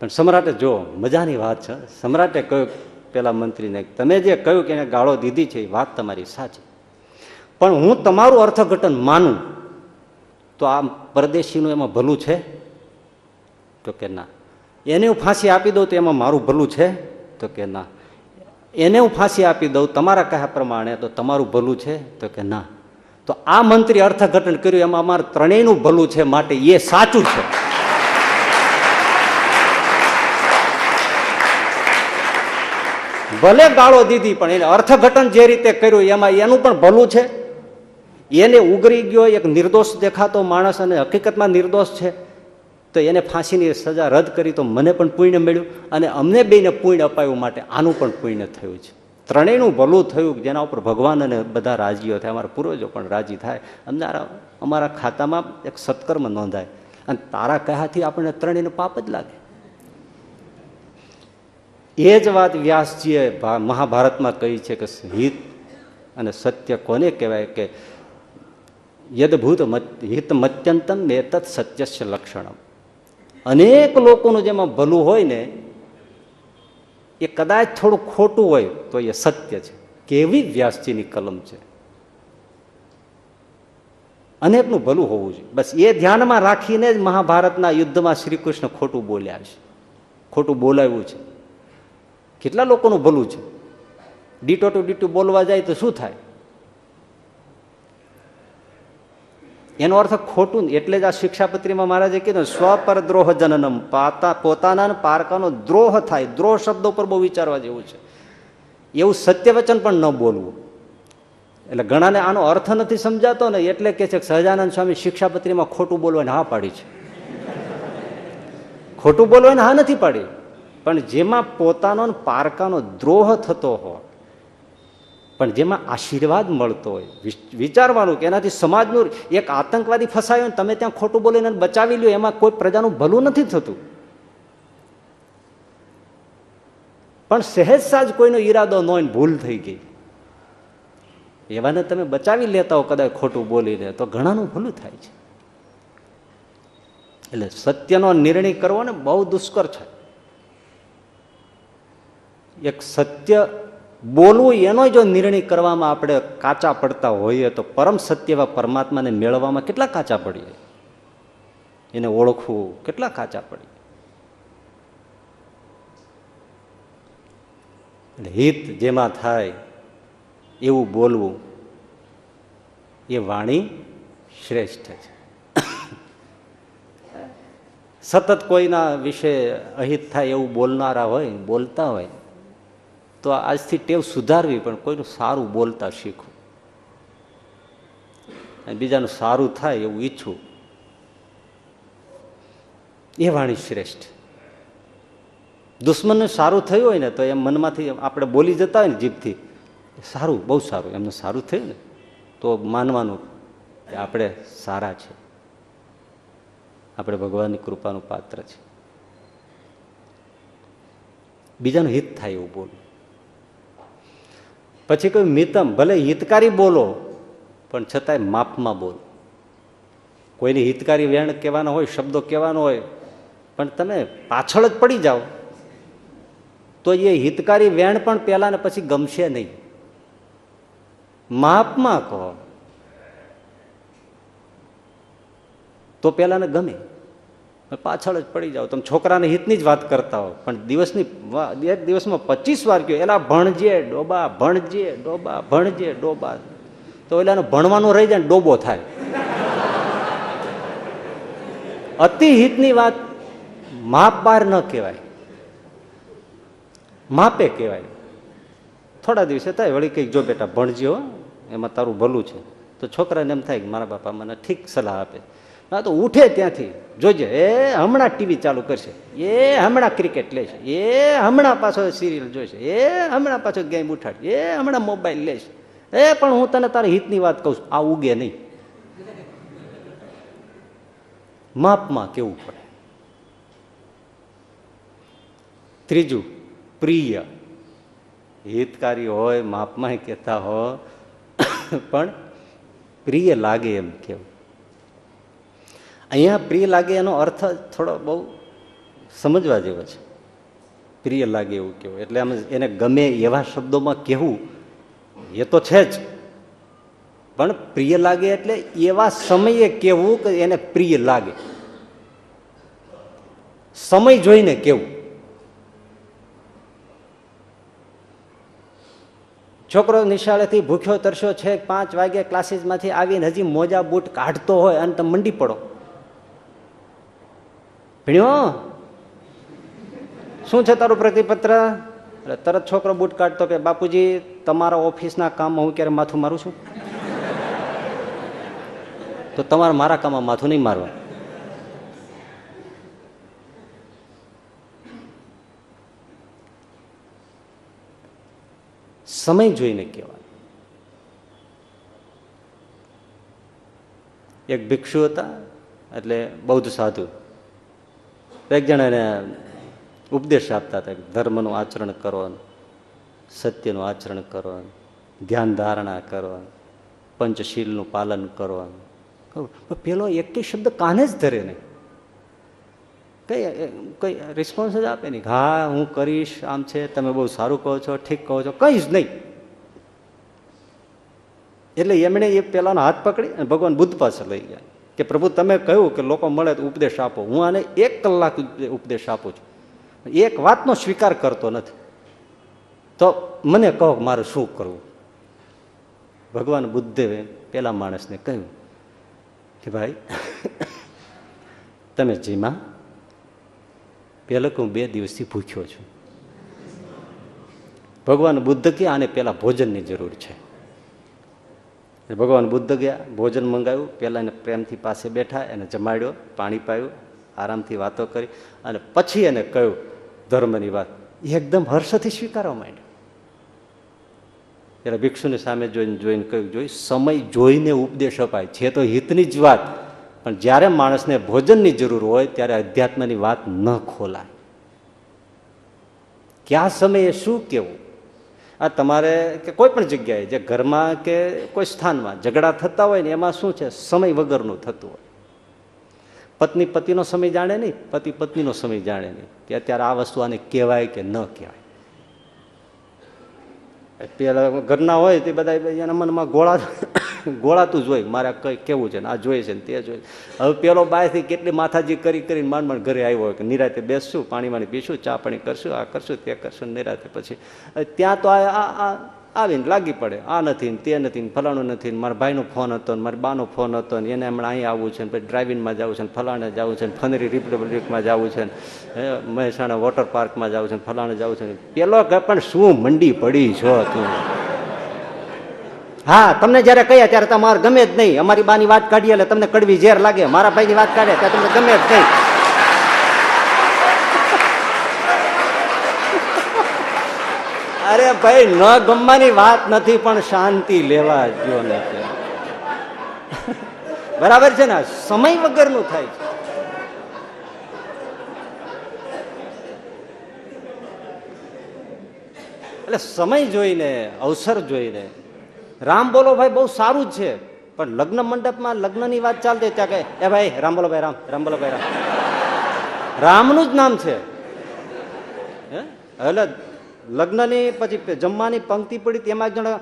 પણ સમ્રાટે જો મજાની વાત છે. સમ્રાટે કહ્યું પેલા મંત્રીને, તમે જે કહ્યું કે એને ગાળો દીધી છે એ વાત તમારી સાચી, પણ હું તમારું અર્થઘટન માનું તો આ પરદેશીનું એમાં ભલું છે? તો કે ના. એને હું ફાંસી આપી દઉં તો એમાં મારું ભલું છે? તો કે ના. એને હું ફાંસી આપી દઉં તમારા કહ્યા પ્રમાણે તો તમારું ભલું છે? તો કે ના. તો આ મંત્રી અર્થઘટન કર્યું એમાં અમારે ત્રણેયનું ભલું છે, માટે એ સાચું છે. ભલે ગાળો દીધી પણ એને અર્થઘટન જે રીતે કર્યું એમાં એનું પણ ભલું છે. એને ઉગરી ગયો એક નિર્દોષ દેખાતો માણસ અને હકીકતમાં નિર્દોષ છે, તો એને ફાંસીની સજા રદ કરી તો મને પણ પુણ્ય મળ્યું, અને અમને બેને પુણ્ય અપાયું, માટે આનું પણ પુણ્ય થયું છે. ત્રણેયનું ભલું થયું, જેના ઉપર ભગવાન અને બધા રાજીઓ થાય, અમારા પૂર્વજો પણ રાજી થાય, અમારા ખાતામાં એક સત્કર્મ નોંધાય, અને તારા કહેવાથી આપણને ત્રણેયનું પાપ જ લાગે. એ જ વાત વ્યાસજીએ મહાભારતમાં કહી છે કે હિત અને સત્ય કોને કહેવાય, કે યદભૂત હિત મત્યંતમ એતત સત્યસ્ય લક્ષણમ. અનેક લોકોનું જેમાં ભલું હોય ને એ કદાચ થોડું ખોટું હોય તો એ સત્ય છે. કેવી વ્યાસજીની કલમ છે. અનેકનું ભલું હોવું જોઈએ, બસ એ ધ્યાનમાં રાખીને જ મહાભારતના યુદ્ધમાં શ્રી કૃષ્ણ ખોટું બોલ્યા છે, ખોટું બોલાવ્યું છે. કેટલા લોકોનું ભલું છે, ડીટો ટુ ડીટું બોલવા જાય તો શું થાય? એનો અર્થ ખોટું. એટલે જ આ શિક્ષાપત્રીમાં મહારાજે કીધું સ્વપર દ્રોહ જનનમ, પોતાના પારકાનો દ્રોહ થાય. દ્રોહ શબ્દ ઉપર બહુ વિચારવા જેવું છે. એવું સત્ય વચન પણ ન બોલવું. એટલે ઘણાને આનો અર્થ નથી સમજાતો ને, એટલે કે છે સહજાનંદ સ્વામી શિક્ષાપત્રીમાં ખોટું બોલવાને હા પાડી છે. ખોટું બોલવાને હા નથી પાડી, પણ જેમાં પોતાનો પારકાનો દ્રોહ થતો હોય, પણ જેમાં આશીર્વાદ મળતો હોય, વિચારવાનું કે એનાથી સમાજનું એક આતંકવાદી ફસાયો ને તમે ત્યાં ખોટું બોલીને બચાવી લ્યો, એમાં કોઈ પ્રજાનું ભલું નથી થતું. પણ સહેજ સાજ કોઈનો ઈરાદો ન હોય, ભૂલ થઈ ગઈ, એવાને તમે બચાવી લેતા હો કદાચ ખોટું બોલીને, તો ઘણાનું ભલું થાય છે. એટલે સત્યનો નિર્ણય કરવો ને બહુ દુષ્કર છે. એક સત્ય બોલવું એનો જો નિર્ણય કરવામાં આપણે કાચા પડતા હોઈએ તો પરમ સત્ય એવા પરમાત્માને મેળવવામાં કેટલા કાચા પડીએ, એને ઓળખવું કેટલા કાચા પડીએ. એટલે હિત જેમાં થાય એવું બોલવું એ વાણી શ્રેષ્ઠ છે. સતત કોઈના વિશે અહિત થાય એવું બોલનારા હોય, બોલતા હોય તો આજથી ટેવ સુધારવી, પણ કોઈનું સારું બોલતા શીખવું અને બીજાનું સારું થાય એવું ઈચ્છવું, એ વાણી શ્રેષ્ઠ. દુશ્મનનું સારું થયું હોય ને તો એમ મનમાંથી આપણે બોલી જતા હોય ને જીભથી, સારું, બહુ સારું, એમનું સારું થયું ને તો માનવાનું કે આપણે સારા છે, આપણે ભગવાનની કૃપાનું પાત્ર છે. બીજાનું હિત થાય એવું બોલવું. પછી કોઈ મિતમ, ભલે હિતકારી બોલો પણ છતાંય માપમાં બોલો. કોઈને હિતકારી વેણ કહેવાનો હોય, શબ્દો કહેવાનો હોય, પણ તમે પાછળ જ પડી જાઓ તો એ હિતકારી વેણ પણ પહેલા ને પછી ગમશે નહીં. માપમાં કહો તો પેલા ને ગમે, પાછળ જ પડી જાઓ. તમે છોકરાને હિતની જ વાત કરતા હો પણ એક દિવસમાં 25 વાર કહ્યું એલા ભણજે ડોબા, ભણજે ડોબા, ભણજે ડોબા, તો એલાને ભણવાનું રહી જાય ને ડોબો થાય. અતિ હિતની વાત માપ બાર ન કહેવાય, માપે કહેવાય. થોડા દિવસે થાય વળી કંઈક, જો બેટા ભણજો એમાં તારું ભલું છે, તો છોકરાને એમ થાય કે મારા બાપા મને ઠીક સલાહ આપે. ના તો ઉઠે ત્યાંથી જોજે, એ હમણાં ટીવી ચાલુ કરશે, એ હમણાં ક્રિકેટ લેશે, એ હમણાં પાછો સિરિયલ જોઈશે, એ હમણાં પાછો ગેમ ઉઠાડશે, એ હમણાં મોબાઈલ લેશે. પણ હું તને તારી હિતની વાત કહું છું, આ ઉગે નહીં. માપમાં કેવું પડે. ત્રીજું, પ્રિય. હિતકારી હોય, માપમાં કહેતા હોય પણ પ્રિય લાગે એમ કેવું. અહીંયા પ્રિય લાગે એનો અર્થ થોડો બહુ સમજવા જેવો છે. પ્રિય લાગે એવું કેવું એટલે આમ એને ગમે એવા શબ્દોમાં કહેવું એ તો છે જ, પણ પ્રિય લાગે એટલે એવા સમયે કહેવું કે એને પ્રિય લાગે. સમય જોઈને કહેવું. છોકરો નિશાળેથી ભૂખ્યો તરસ્યો છે, 5 વાગે ક્લાસીસમાંથી આવીને હજી મોજા બૂટ કાઢતો હોય અને તમે મંડી પડો, ભણ્યો શું છે તારું પ્રતિપત્ર? તરત છોકરો બૂટ કાઢતો કે બાપુજી તમારા ઓફિસના કામમાં હું ક્યારે માથું મારું છું? તો તમારે મારા કામમાં માથું નહીં મારવા. સમય જોઈને કહેવાય. એક ભિક્ષુ હતા, એટલે બૌદ્ધ સાધુ, એક જણાને ઉપદેશ આપતા હતા, ધર્મનું આચરણ કરો, સત્યનું આચરણ કરો, ધ્યાન ધારણા કરો, પંચશીલનું પાલન કરો. પેલો એક શબ્દ કાને જ ધરે નહીં, કઈ રિસ્પોન્સ જ આપે નહીં. હા હું કરીશ, આમ છે, તમે બહુ સારું કહો છો, ઠીક કહો છો, કઈ જ નહીં. એટલે એમણે એ પેલાનો હાથ પકડી અને ભગવાન બુદ્ધ પાસે લઈ ગયા કે પ્રભુ તમે કહ્યું કે લોકો મળે તો ઉપદેશ આપો, હું આને 1 કલાક ઉપદેશ આપું છું, એક વાતનો સ્વીકાર કરતો નથી, તો મને કહો મારે શું કરવું? ભગવાન બુદ્ધદેવે પેલા માણસને કહ્યું કે ભાઈ તમે જીમા પેલા કે હું 2 દિવસથી ભૂખ્યો છું. ભગવાન બુદ્ધ કે આને પેલા ભોજનની જરૂર છે. ભગવાન બુદ્ધ ગયા, ભોજન મંગાવ્યું, પેલા એને પ્રેમથી પાસે બેઠા, એને જમાડ્યો, પાણી પાયું, આરામથી વાતો કરી અને પછી એને કહ્યું ધર્મની વાત. એકદમ હર્ષથી સ્વીકારવા માંડ્યો. ત્યારે ભિક્ષુની સામે જોઈને કહ્યું, જોઈ સમય જોઈને ઉપદેશ અપાય છે તો હિતની જ વાત, પણ જ્યારે માણસને ભોજનની જરૂર હોય ત્યારે અધ્યાત્મની વાત ન ખોલાય. કયા સમયે શું કેવું? આ તમારે કે કોઈ પણ જગ્યાએ, જે ઘરમાં કે કોઈ સ્થાનમાં ઝઘડા થતા હોય ને એમાં શું છે, સમય વગરનું થતું હોય. પત્ની પતિનો સમય જાણે નહીં, પતિ પત્નીનો સમય જાણે નહીં કે અત્યારે આ વસ્તુ આને કહેવાય કે ન કહેવાય. પેલા ઘરના હોય તે બધા એના મનમાં ગોળાતું જ હોય, મારે કઈ કેવું છે ને આ જોઈએ છે ને તે જોઈએ. હવે પેલો બહારથી કેટલી માથાજી કરીને માંડ માંડ ઘરે આવ્યો હોય કે નિરાતે બેસશું, પાણી વાણી પીશું, ચા પાણી કરશું, આ કરશું તે કરશું, નિરાતે પછી ત્યાં તો આવીને લાગી પડે, આ નથી ને તે નથી ને ફલાણું નથી ને મારા ભાઈનો ફોન હતો ને મારી બાનો ફોન હતો ને એને હમણાં અહીં આવવું છે ને પછી ડ્રાઇવિંગમાં જવું છે ને ફલાણે જવું છે ને ફનેરી રિપબ્લિકમાં જવું છે ને મહેસાણા વોટર પાર્કમાં જવું છે ને ફલાણે જવું છે ને પેલો પણ શું મંડી પડી છો તું. હા, તમને જયારે કહ્યા ત્યારે તમારે ગમે જ નહીં. અમારી બાની વાત કાઢીએ એટલે તમને કડવી ઝેર લાગે, મારા ભાઈની વાત કાઢે ત્યારે તમને ગમે જ નહીં. અરે ભાઈ, ન ગમવાની વાત નથી પણ શાંતિ લેવા જો નથી. બરાબર છે ને, સમય વગરનું થાય છે. એટલે સમય જોઈને, અવસર જોઈને. રામ બોલો ભાઈ બહુ સારું જ છે, પણ લગ્ન મંડપમાં લગ્નની વાત ચાલતી ત્યાં કે એ ભાઈ રામ બોલો ભાઈ, રામ રામ બોલો ભાઈ, રામ રામનું જ નામ છે. એટલે લગ્નની પછી જમવાની પંક્તિ પડી તેમાં એક જણા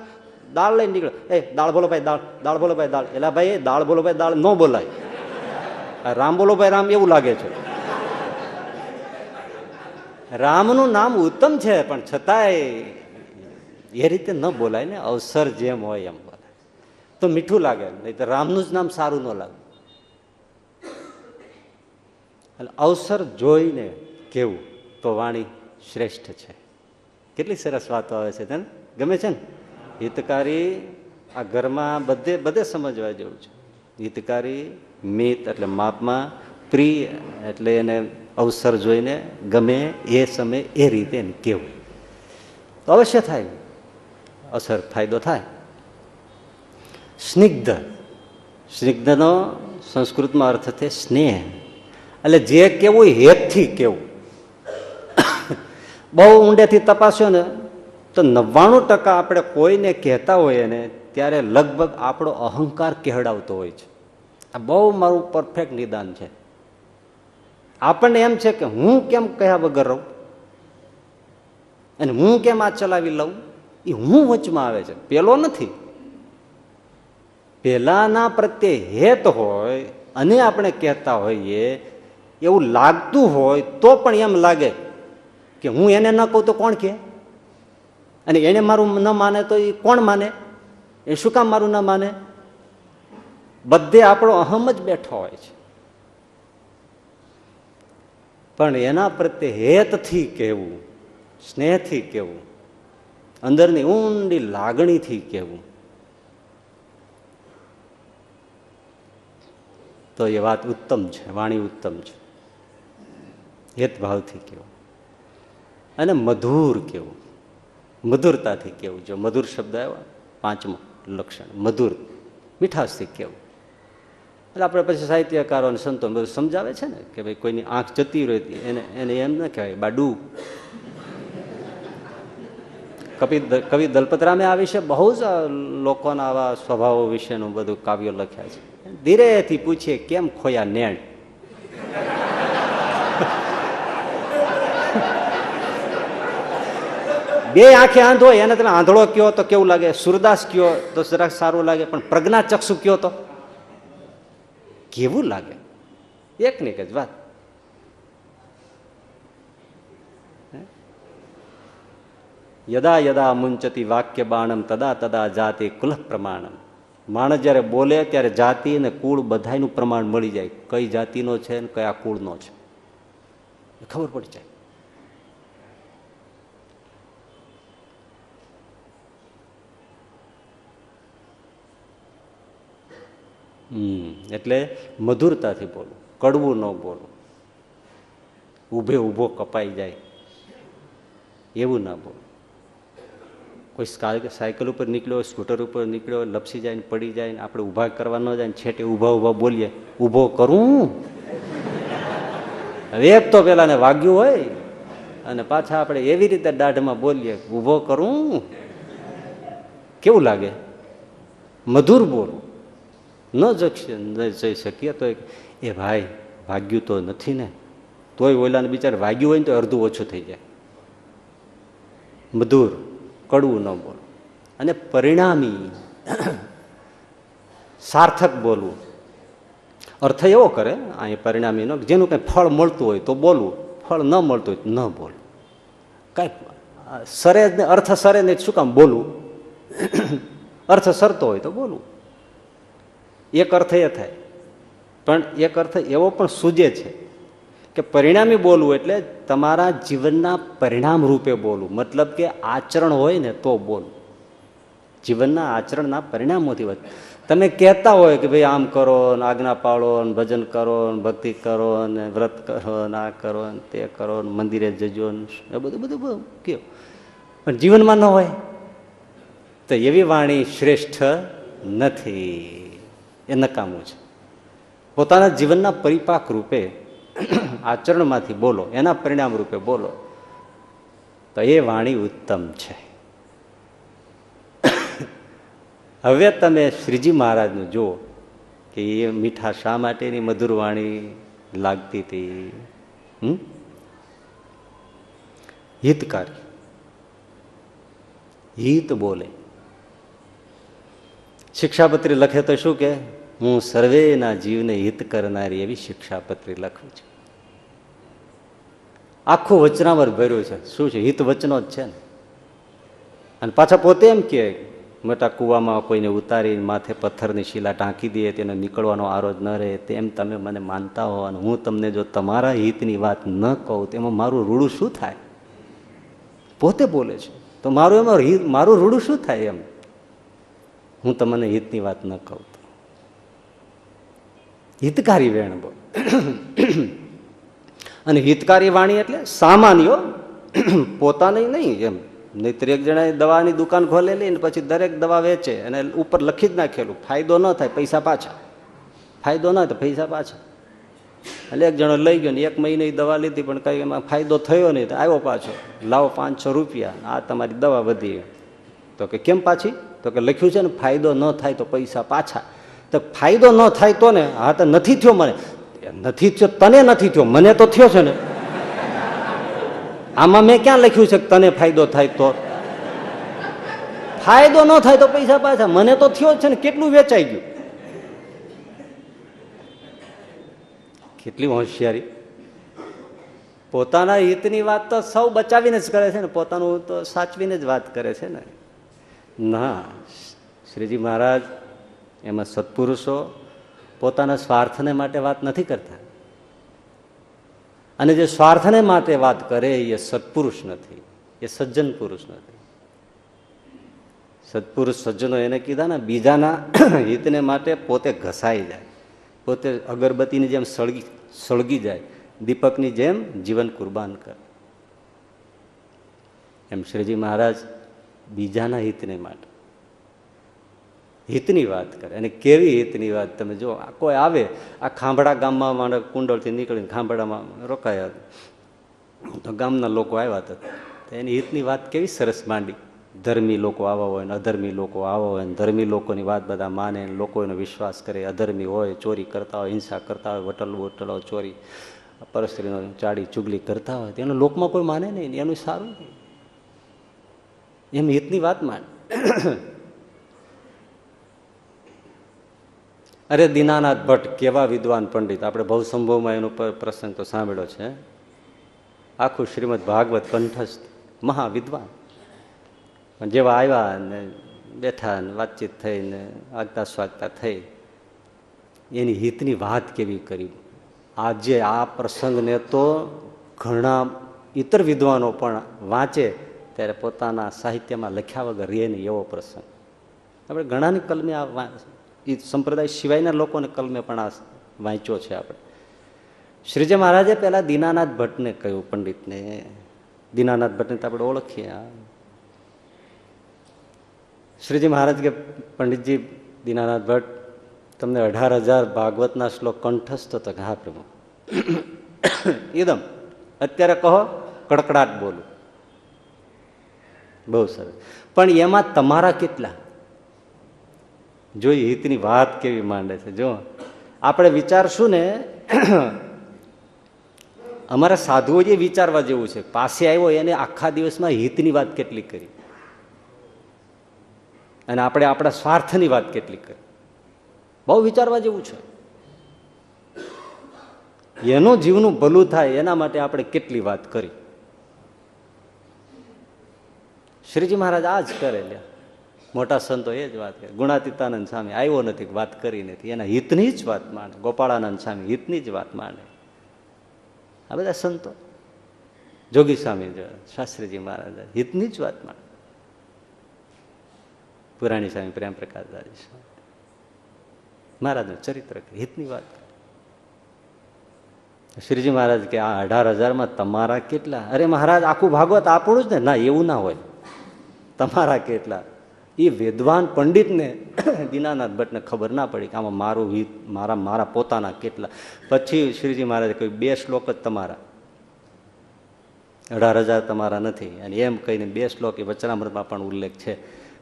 દાળ લઈને નીકળે, એ દાળ બોલો ભાઈ, દાળ દાળ બોલો ભાઈ, દાળ. એટલે ભાઈ દાળ બોલો ભાઈ દાળ ન બોલાય, રામ બોલો ભાઈ રામ એવું લાગે છે. રામનું નામ ઉત્તમ છે પણ છતાંય એ રીતે ન બોલાય ને, અવસર જેમ હોય એમ બોલાય તો મીઠું લાગે, નહીં તો રામનું જ નામ સારું ન લાગે. એટલે અવસર જોઈને કેવું તો વાણી શ્રેષ્ઠ છે. કેટલી સરસ વાતો આવે છે, તને ગમે છે ને? હિતકારી આ ઘરમાં બધે બધે સમજવા જેવું છે. હિતકારી મિત એટલે માપમાં, પ્રિય એટલે એને અવસર જોઈને ગમે એ સમય એ રીતે એને કેવું તો અવશ્ય થાય, અસર ફાયદો થાય. સ્નિગ્ધ, સ્નિગ્ધનો સંસ્કૃતમાં અર્થ છે સ્નેહ. એટલે જે કેવું હેતથી કેવું. બહુ ઊંડેથી તપાસ્યો ને તો 99% આપણે કોઈને કહેતા હોઈએ ને ત્યારે લગભગ આપણો અહંકાર કહેડાવતો હોય છે. આ બહુ મારું પરફેક્ટ નિદાન છે. આપણને એમ છે કે હું કેમ કહ્યા વગર રહું અને હું કેમ આ ચલાવી લઉં, એ હું વચમાં આવે છે, પેલો નથી. પેલાના પ્રત્યે હેત હોય અને આપણે કહેતા હોઈએ એવું લાગતું હોય તો પણ એમ લાગે કે હું એને ન કહું તો કોણ કહે, અને એને મારું ન માને તો એ કોણ માને, એ શું કામ મારું ન માને. બધે આપણો અહમ જ બેઠો હોય છે. પણ એના પ્રત્યે હેતથી કહેવું, સ્નેહથી કહેવું, અંદરની ઊંડી લાગણીથી કહેવું તો એ વાત ઉત્તમ છે, વાણી ઉત્તમ છે. હેતભાવથી કહેવું અને મધુર કહેવું, મધુરતાથી કહેવું. જો મધુર શબ્દ આવ્યો, 5મું લક્ષણ મધુર, મીઠાશથી કહેવું. એટલે આપણે પછી સાહિત્યકારો અને સંતો બધું સમજાવે છે ને કે ભાઈ કોઈની આંખ જતી રહેતી એને એમ ન કહેવાય બાડુ. કવિ દલપતરામે આ વિશે બહુ જ લોકોના આવા સ્વભાવો વિશેનું બધું કાવ્યો લખ્યા છે. ધીરેથી પૂછીએ કેમ ખોયા નેણ. બે આંખે આંધો એને તમે આંધળો કયો તો કેવું લાગે, સુરદાસ કયો તો જરાક સારું લાગે, પણ પ્રજ્ઞાચક્ષુ કયો તો કેવું લાગે. એક ને એક જ વાત. યદા યદા મુંચતી વાક્ય બાણમ તદા તદા જાતિ કુલ પ્રમાણમ. માણસ જયારે બોલે ત્યારે જાતિ અને કુળ બધાનું પ્રમાણ મળી જાય, કઈ જાતિનો છે ને કયા કુળનો છે ખબર પડી જાય. એટલે મધુરતાથી બોલવું, કડવું ન બોલવું, ઊભે ઊભો કપાઈ જાય એવું ના બોલવું. કોઈ સાયકલ ઉપર નીકળ્યો, સ્કૂટર ઉપર નીકળ્યો, લપસી જાય ને પડી જાય ને આપણે ઊભા કરવા ન જાય ને છેટે ઊભા ઊભા બોલીએ, ઊભો કરું. હવે એક તો પેલા ને વાગ્યું હોય અને પાછા આપણે એવી રીતે દાઢમાં બોલીએ ઊભો કરું, કેવું લાગે. મધુર બોલવું. ન જઈ શકીએ તો એ ભાઈ ભાગ્યું તો નથી ને, તોય ઓલાને બિચારે વાગ્યું હોય ને તો અડધું ઓછું થઈ જાય. મધુર કડવું ન બોલો, અને પરિણામી સાર્થક બોલવું. અર્થ એવો કરે અહીં પરિણામીનો, જેનું કંઈ ફળ મળતું હોય તો બોલવું, ફળ ન મળતું હોય તો ન બોલવું. કાંઈ સરે જ ને, અર્થ સરે ને શું કામ બોલવું? અર્થ સરતો હોય તો બોલવું. એક અર્થ એ થાય, પણ એક અર્થ એવો પણ સૂજે છે કે પરિણામી બોલવું એટલે તમારા જીવનના પરિણામ રૂપે બોલવું. મતલબ કે આચરણ હોય ને તો બોલવું, જીવનના આચરણના પરિણામોથી વાત. તમે કહેતા હોય કે ભાઈ આમ કરો ને, આજ્ઞા પાળો ને, ભજન કરો ને, ભક્તિ કરો ને, વ્રત કરો ને, આ કરો ને, તે કરો ને, મંદિરે જજો ને, એ બધું બધું કયો, પણ જીવનમાં ન હોય તો એવી વાણી શ્રેષ્ઠ નથી, એ નકામું છે. પોતાના જીવનના પરિપાક રૂપે આચરણમાંથી બોલો, એના પરિણામ રૂપે બોલો તો એ વાણી ઉત્તમ છે. હવે તમે શ્રીજી મહારાજનું જુઓ કે એ મીઠા શા માટેની મધુર વાણી લાગતી હતી. હિતકારી, હિત બોલે. શિક્ષાપત્રી લખે તો શું કે, હું સર્વેના જીવને હિત કરનારી એવી શિક્ષાપત્રી લખું છું. આખું વચનામર ભર્યું છે. શું છે? હિત વચનો જ છે ને. અને પાછા પોતે એમ કે મોટા કૂવામાં કોઈને ઉતારી માથે પથ્થરની શિલા ઢાંકી દે, તેને નીકળવાનો આરો જ ન રહે, તેમ તમે મને માનતા હો અને હું તમને જો તમારા હિતની વાત ન કહું તો એમાં મારું રૂડું શું થાય? પોતે બોલે છે તો મારું એમાં મારું રૂડું શું થાય એમ, હું તમને હિતની વાત ન કહું તો. હિતકારી વેણ બોલ. અને હિતકારી વાણી એટલે સામાન્ય, પોતાની નહીં એમ. નહીતર એક જણાએ દવાની દુકાન ખોલેલી ને પછી દરેક દવા વેચે અને ઉપર લખી જ નાખેલું ફાયદો ન થાય પૈસા પાછા, ફાયદો ન થાય પૈસા પાછા. એટલે એક જણો લઈ ગયો ને 1 મહિને દવા લીધી પણ કઈ એમાં ફાયદો થયો નહીં, તો આવ્યો પાછો, લાવો 500 રૂપિયા, આ તમારી દવા વધી. તો કે કેમ પાછી? તો કે લખ્યું છે ને ફાયદો ન થાય તો પૈસા પાછા. તો ફાયદો ન થાય તો ને, હા તો નથી થયો, મને નથી થયો, તને નથી થયો, મને તો થયો છે ને. આમાં મેં ક્યાં લખ્યું છે કે તને ફાયદો થાય તો? ફાયદો ન થાય તો પૈસા પાછા, મને તો થયો છે ને. કેટલું વેચાઈ ગયું, કેટલી હોશિયારી. પોતાના હિતની વાત તો સૌ બચાવીને જ કરે છે ને, પોતાનું તો સાચવીને જ વાત કરે છે ને. ના, શ્રીજી મહારાજ એમાં સત્પુરુષો પોતાના સ્વાર્થને માટે વાત નથી કરતા. અને જે સ્વાર્થને માટે વાત કરે એ સત્પુરુષ નથી, એ સજ્જન પુરુષ નથી. સત્પુરુષ સજ્જનો એને કીધા ને, બીજાના હિતને માટે પોતે ઘસાઈ જાય, પોતે અગરબત્તીની જેમ સળગી જાય, દીપકની જેમ જીવન કુરબાન કરે. એમ શ્રીજી મહારાજ બીજાના હિતને માટે હિતની વાત કરે. અને કેવી હિતની વાત તમે જો, કોઈ આવે આ ખાંભડા ગામમાં મારે કુંડળથી નીકળીને ખાંભડામાં રોકાયા તો ગામના લોકો આવ્યા હતા, તો એની હિતની વાત કેવી સરસ માંડી. ધર્મી લોકો આવા હોય ને અધર્મી લોકો આવા હોય ને, ધર્મી લોકોની વાત બધા માને, લોકો એનો વિશ્વાસ કરે. અધર્મી હોય, ચોરી કરતા હોય, હિંસા કરતા હોય, વટલો ચોરી, પરસ્ત્રીનો ચાડી ચુગલી કરતા હોય, તેનો લોકમાં કોઈ માને નહીં, એનું સારું નહીં. એમ હિતની વાત માને. અરે દીનાનાથ ભટ્ટ કેવા વિદ્વાન પંડિત, આપણે ભવસંભવમાં એનો પ્રસંગ તો સાંભળ્યો છે. આખું શ્રીમદ ભાગવત કંઠસ્થ મહાવિદ્વાન. પણ જેવા આવ્યા ને બેઠા ને વાતચીત થઈ ને આગતા સ્વાગતા થઈ, એની હિતની વાત કેવી કરી. આજે આ પ્રસંગને તો ઘણા ઇતર વિદ્વાનો પણ વાંચે ત્યારે પોતાના સાહિત્યમાં લખ્યા વગર રહે નહીં એવો પ્રસંગ. આપણે ઘણાની કલમે આ એ સંપ્રદાય સિવાયના લોકોને કલમે પણ આ વાંચ્યો છે આપણે. શ્રીજી મહારાજે પહેલા દીનાનાથ ભટ્ટને કહ્યું, પંડિતને. દીનાનાથ ભટ્ટને તો આપણે ઓળખીએ. શ્રીજી મહારાજ કે પંડિતજી દીનાનાથ ભટ્ટ તમને 18,000 ભાગવતના શ્લોક કંઠસ્થ હતો કે? હા પ્રભુ. એકદમ અત્યારે કહો, કડકડાટ બોલું. બહુ સરસ. પણ એમાં તમારા કેટલા? જોઈ હિતની વાત કેવી માંડે છે. જો આપણે વિચારશું ને અમારા સાધુઓ જે વિચારવા જેવું છે. પાસે આવ્યો એને આખા દિવસમાં હિતની વાત કેટલી કરી અને આપણે આપણા સ્વાર્થની વાત કેટલી કરી. બહુ વિચારવા જેવું છે. એનો જીવનું ભલું થાય એના માટે આપણે કેટલી વાત કરી. શ્રીજી મહારાજ આ જ કરે લે. મોટા સંતો એ જ વાત કરે. ગુણાતીતાનંદ સ્વામી આવ્યો નથી, વાત કરી નથી, એના હિતની જ વાત માને. ગોપાળાનંદ સ્વામી હિતની જ વાત માને. આ બધા સંતો, જોગી સ્વામી, શાસ્ત્રીજી મહારાજ હિતની જ વાત માને. પુરાણી સ્વામી પ્રેમ પ્રકાશદાસ મહારાજનું ચરિત્ર હિતની વાત કરે. શ્રીજી મહારાજ કે આ 18,000 તમારા કેટલા? અરે મહારાજ આખું ભાગવત આપણું જ ને. ના, એવું ના હોય. તમારા કેટલા? એ વિદ્વાન પંડિતને દીનાનાથ ભટ્ટને ખબર ના પડી કે આમાં મારું હિત, મારા પોતાના કેટલા. પછી શ્રીજી મહારાજે કહ્યું 2 શ્લોક જ તમારા, 18,000 તમારા નથી. અને એમ કહીને 2 શ્લોક એ વચનામૃતમાં પણ ઉલ્લેખ છે.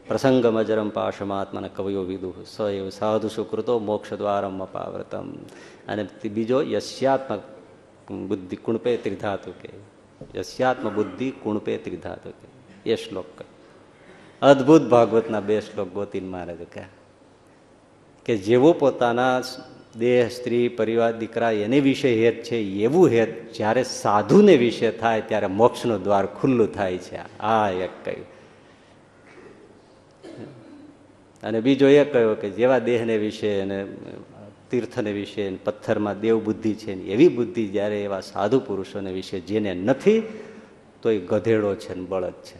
પ્રસંગમ અજરમ પાશમાત્માને કવયો વિદુ સ એવ સાધુ સુકૃતો મોક્ષ દ્વારમ અપાવ્રતમ. અને બીજો યસ્યાત્મ બુદ્ધિ કુણપે ત્રિધાતુ કે, યસ્યાત્મ બુદ્ધિ કુણપે ત્રિધાતુ કે, એ શ્લોક અદભુત ભાગવતના 2 શ્લોક ગોતીને મહારાજે કહ્યા કે જેવો પોતાના દેહ, સ્ત્રી, પરિવાર, દીકરા એને વિશે હેત છે, એવું હેત જ્યારે સાધુને વિશે થાય ત્યારે મોક્ષનું દ્વાર ખુલ્લું થાય છે. આ એક કહ્યું. અને બીજો એ કહ્યો કે જેવા દેહને વિશે અને તીર્થને વિશે, પથ્થરમાં દેવ બુદ્ધિ છે, એવી બુદ્ધિ જ્યારે એવા સાધુ પુરુષોને વિશે જેને નથી તો એ ગધેડો છે ને બળદ છે.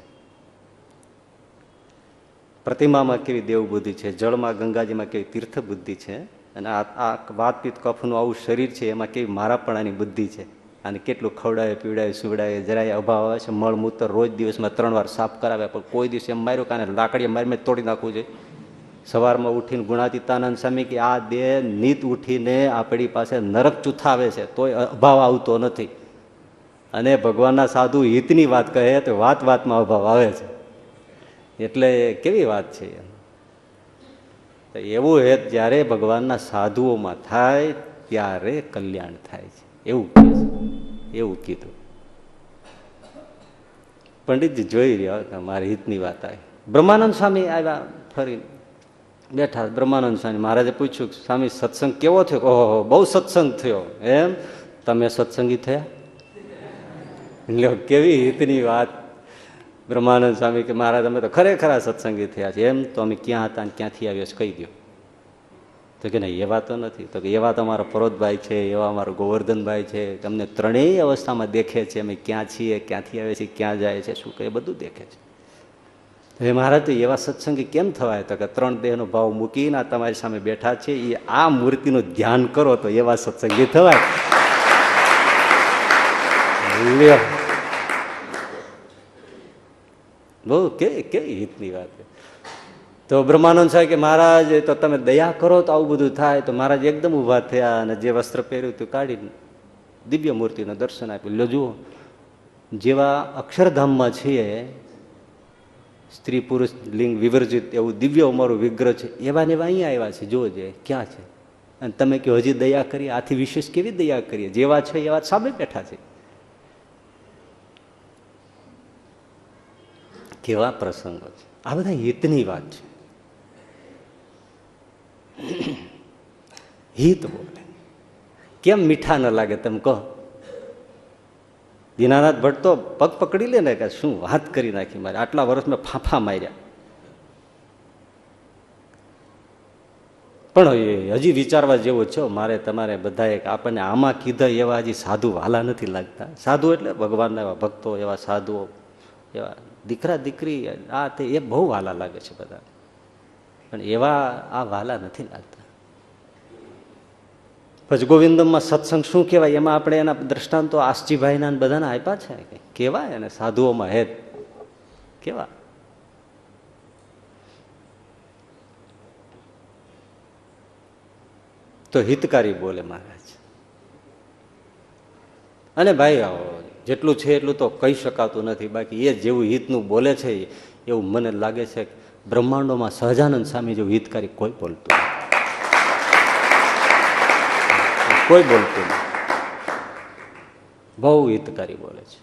પ્રતિમામાં કેવી દેવ બુદ્ધિ છે, જળમાં ગંગાજીમાં કેવી તીર્થ બુદ્ધિ છે, અને આ વાતપીત કફનું આવું શરીર છે એમાં કેવી મારાપણાની બુદ્ધિ છે. અને કેટલું ખવડાવે, પીવડાવે, સુવડાવે, જરાય અભાવ આવે છે. મળમૂત્ર રોજ દિવસમાં 3 વાર સાફ કરાવે, પણ કોઈ દિવસ એમ માર્યો કાને લાકડીએ મારીને તોડી નાખવું જોઈએ. સવારમાં ઉઠીને ગુણાતીતાનંદ સ્વામી કે આ દેહ નીત ઉઠીને આપણી પાસે નરક ચૂથાવે છે તોય અભાવ આવતો નથી. અને ભગવાનના સાધુ હિતની વાત કહે તો વાતમાં અભાવ આવે છે. એટલે કેવી વાત છે. એવું હેત જ્યારે ભગવાનના સાધુઓમાં થાય ત્યારે કલ્યાણ થાય છે, એવું કહે છે. એવું કીધું. પંડિતજી જોઈ રહ્યા મારી હિતની વાત આવી. બ્રહ્માનંદ સ્વામી આવ્યા, ફરી બેઠા. બ્રહ્માનંદ સ્વામી મહારાજે પૂછ્યું સ્વામી સત્સંગ કેવો થયો? ઓહો, બહુ સત્સંગ થયો. એમ? તમે સત્સંગી થયા? કેવી હિતની વાત. બ્રહ્માનંદ સ્વામી કે મહારાજ અમે તો ખરેખર સત્સંગી થયા છે. એમ? તો અમે ક્યાં હતા અને ક્યાંથી આવ્યા છે કહી દો. તો કે નહીં એવા તો નથી. તો કે એવા તો અમારા પરોતભાઈ છે, એવા અમારા ગોવર્ધનભાઈ છે, તમને ત્રણેય અવસ્થામાં દેખે છે. અમે ક્યાં છીએ, ક્યાંથી આવે છે, ક્યાં જાય છે, શું કહે, બધું દેખે છે. હવે મહારાજ તો એવા સત્સંગી કેમ થવાય? તો કે 3 દેહનો ભાવ મૂકીને તમારી સામે બેઠા છે, એ આ મૂર્તિનું ધ્યાન કરો તો એવા સત્સંગી થવાય. બહુ કેવી હિતની વાત. તો બ્રહ્માનંદ સાહેબ કે મહારાજ તો તમે દયા કરો તો આવું બધું થાય. તો મહારાજ એકદમ ઊભા થયા અને જે વસ્ત્ર પહેર્યું હતું કાઢીને દિવ્ય મૂર્તિનું દર્શન આપ્યું. લો જુઓ, જેવા અક્ષરધામમાં છીએ સ્ત્રી પુરુષ લિંગ વિવર્જિત એવું દિવ્ય અમારું વિગ્રહ છે, એવા ને એવા અહીંયા આવ્યા છે. જોજે ક્યાં છે. અને તમે કહો હજી દયા કરીએ? આથી વિશેષ કેવી દયા કરીએ? જેવા છે એવા સામે બેઠા છે. કેવા પ્રસંગો છે. આ બધા હિતની વાત છે. હિત બોલે કેમ મીઠા ન લાગે તમે કહો? દીનાનાથ ભટ્ટ તો પગ પકડી લે ને કે શું વાત કરી નાખી મારે, આટલા વર્ષ મેં ફાંફા માર્યા. પણ હજી વિચારવા જેવું છે મારે તમારે બધાએ. આપણને આમાં કીધા એવા હજી સાધુ વાલા નથી લાગતા. સાધુ એટલે ભગવાનના એવા ભક્તો, એવા સાધુઓ, એવા દીકરા દીકરી આ તે એ બહુ વાલા લાગે છે બધા, પણ એવા આ વાલા નથી લાગતા. પછી ગોવિંદમમાં સત્સંગ શું કહેવાય એમાં આપણે એના દ્રષ્ટાંતો આસજીભાઈના બધાના આપ્યા છે. કેવાય અને સાધુઓમાં હેત કેવા. તો હિતકારી બોલે મહારાજ. અને ભાઈ જેટલું છે એટલું તો કહી શકાતું નથી. બાકી એ જેવું હિતનું બોલે છે એવું મને લાગે છે બ્રહ્માંડોમાં સહજાનંદ સ્વામી જેવું હિતકારી કોઈ બોલતું નથી. કોઈ બોલતું નથી. બહુ હિતકારી બોલે છે.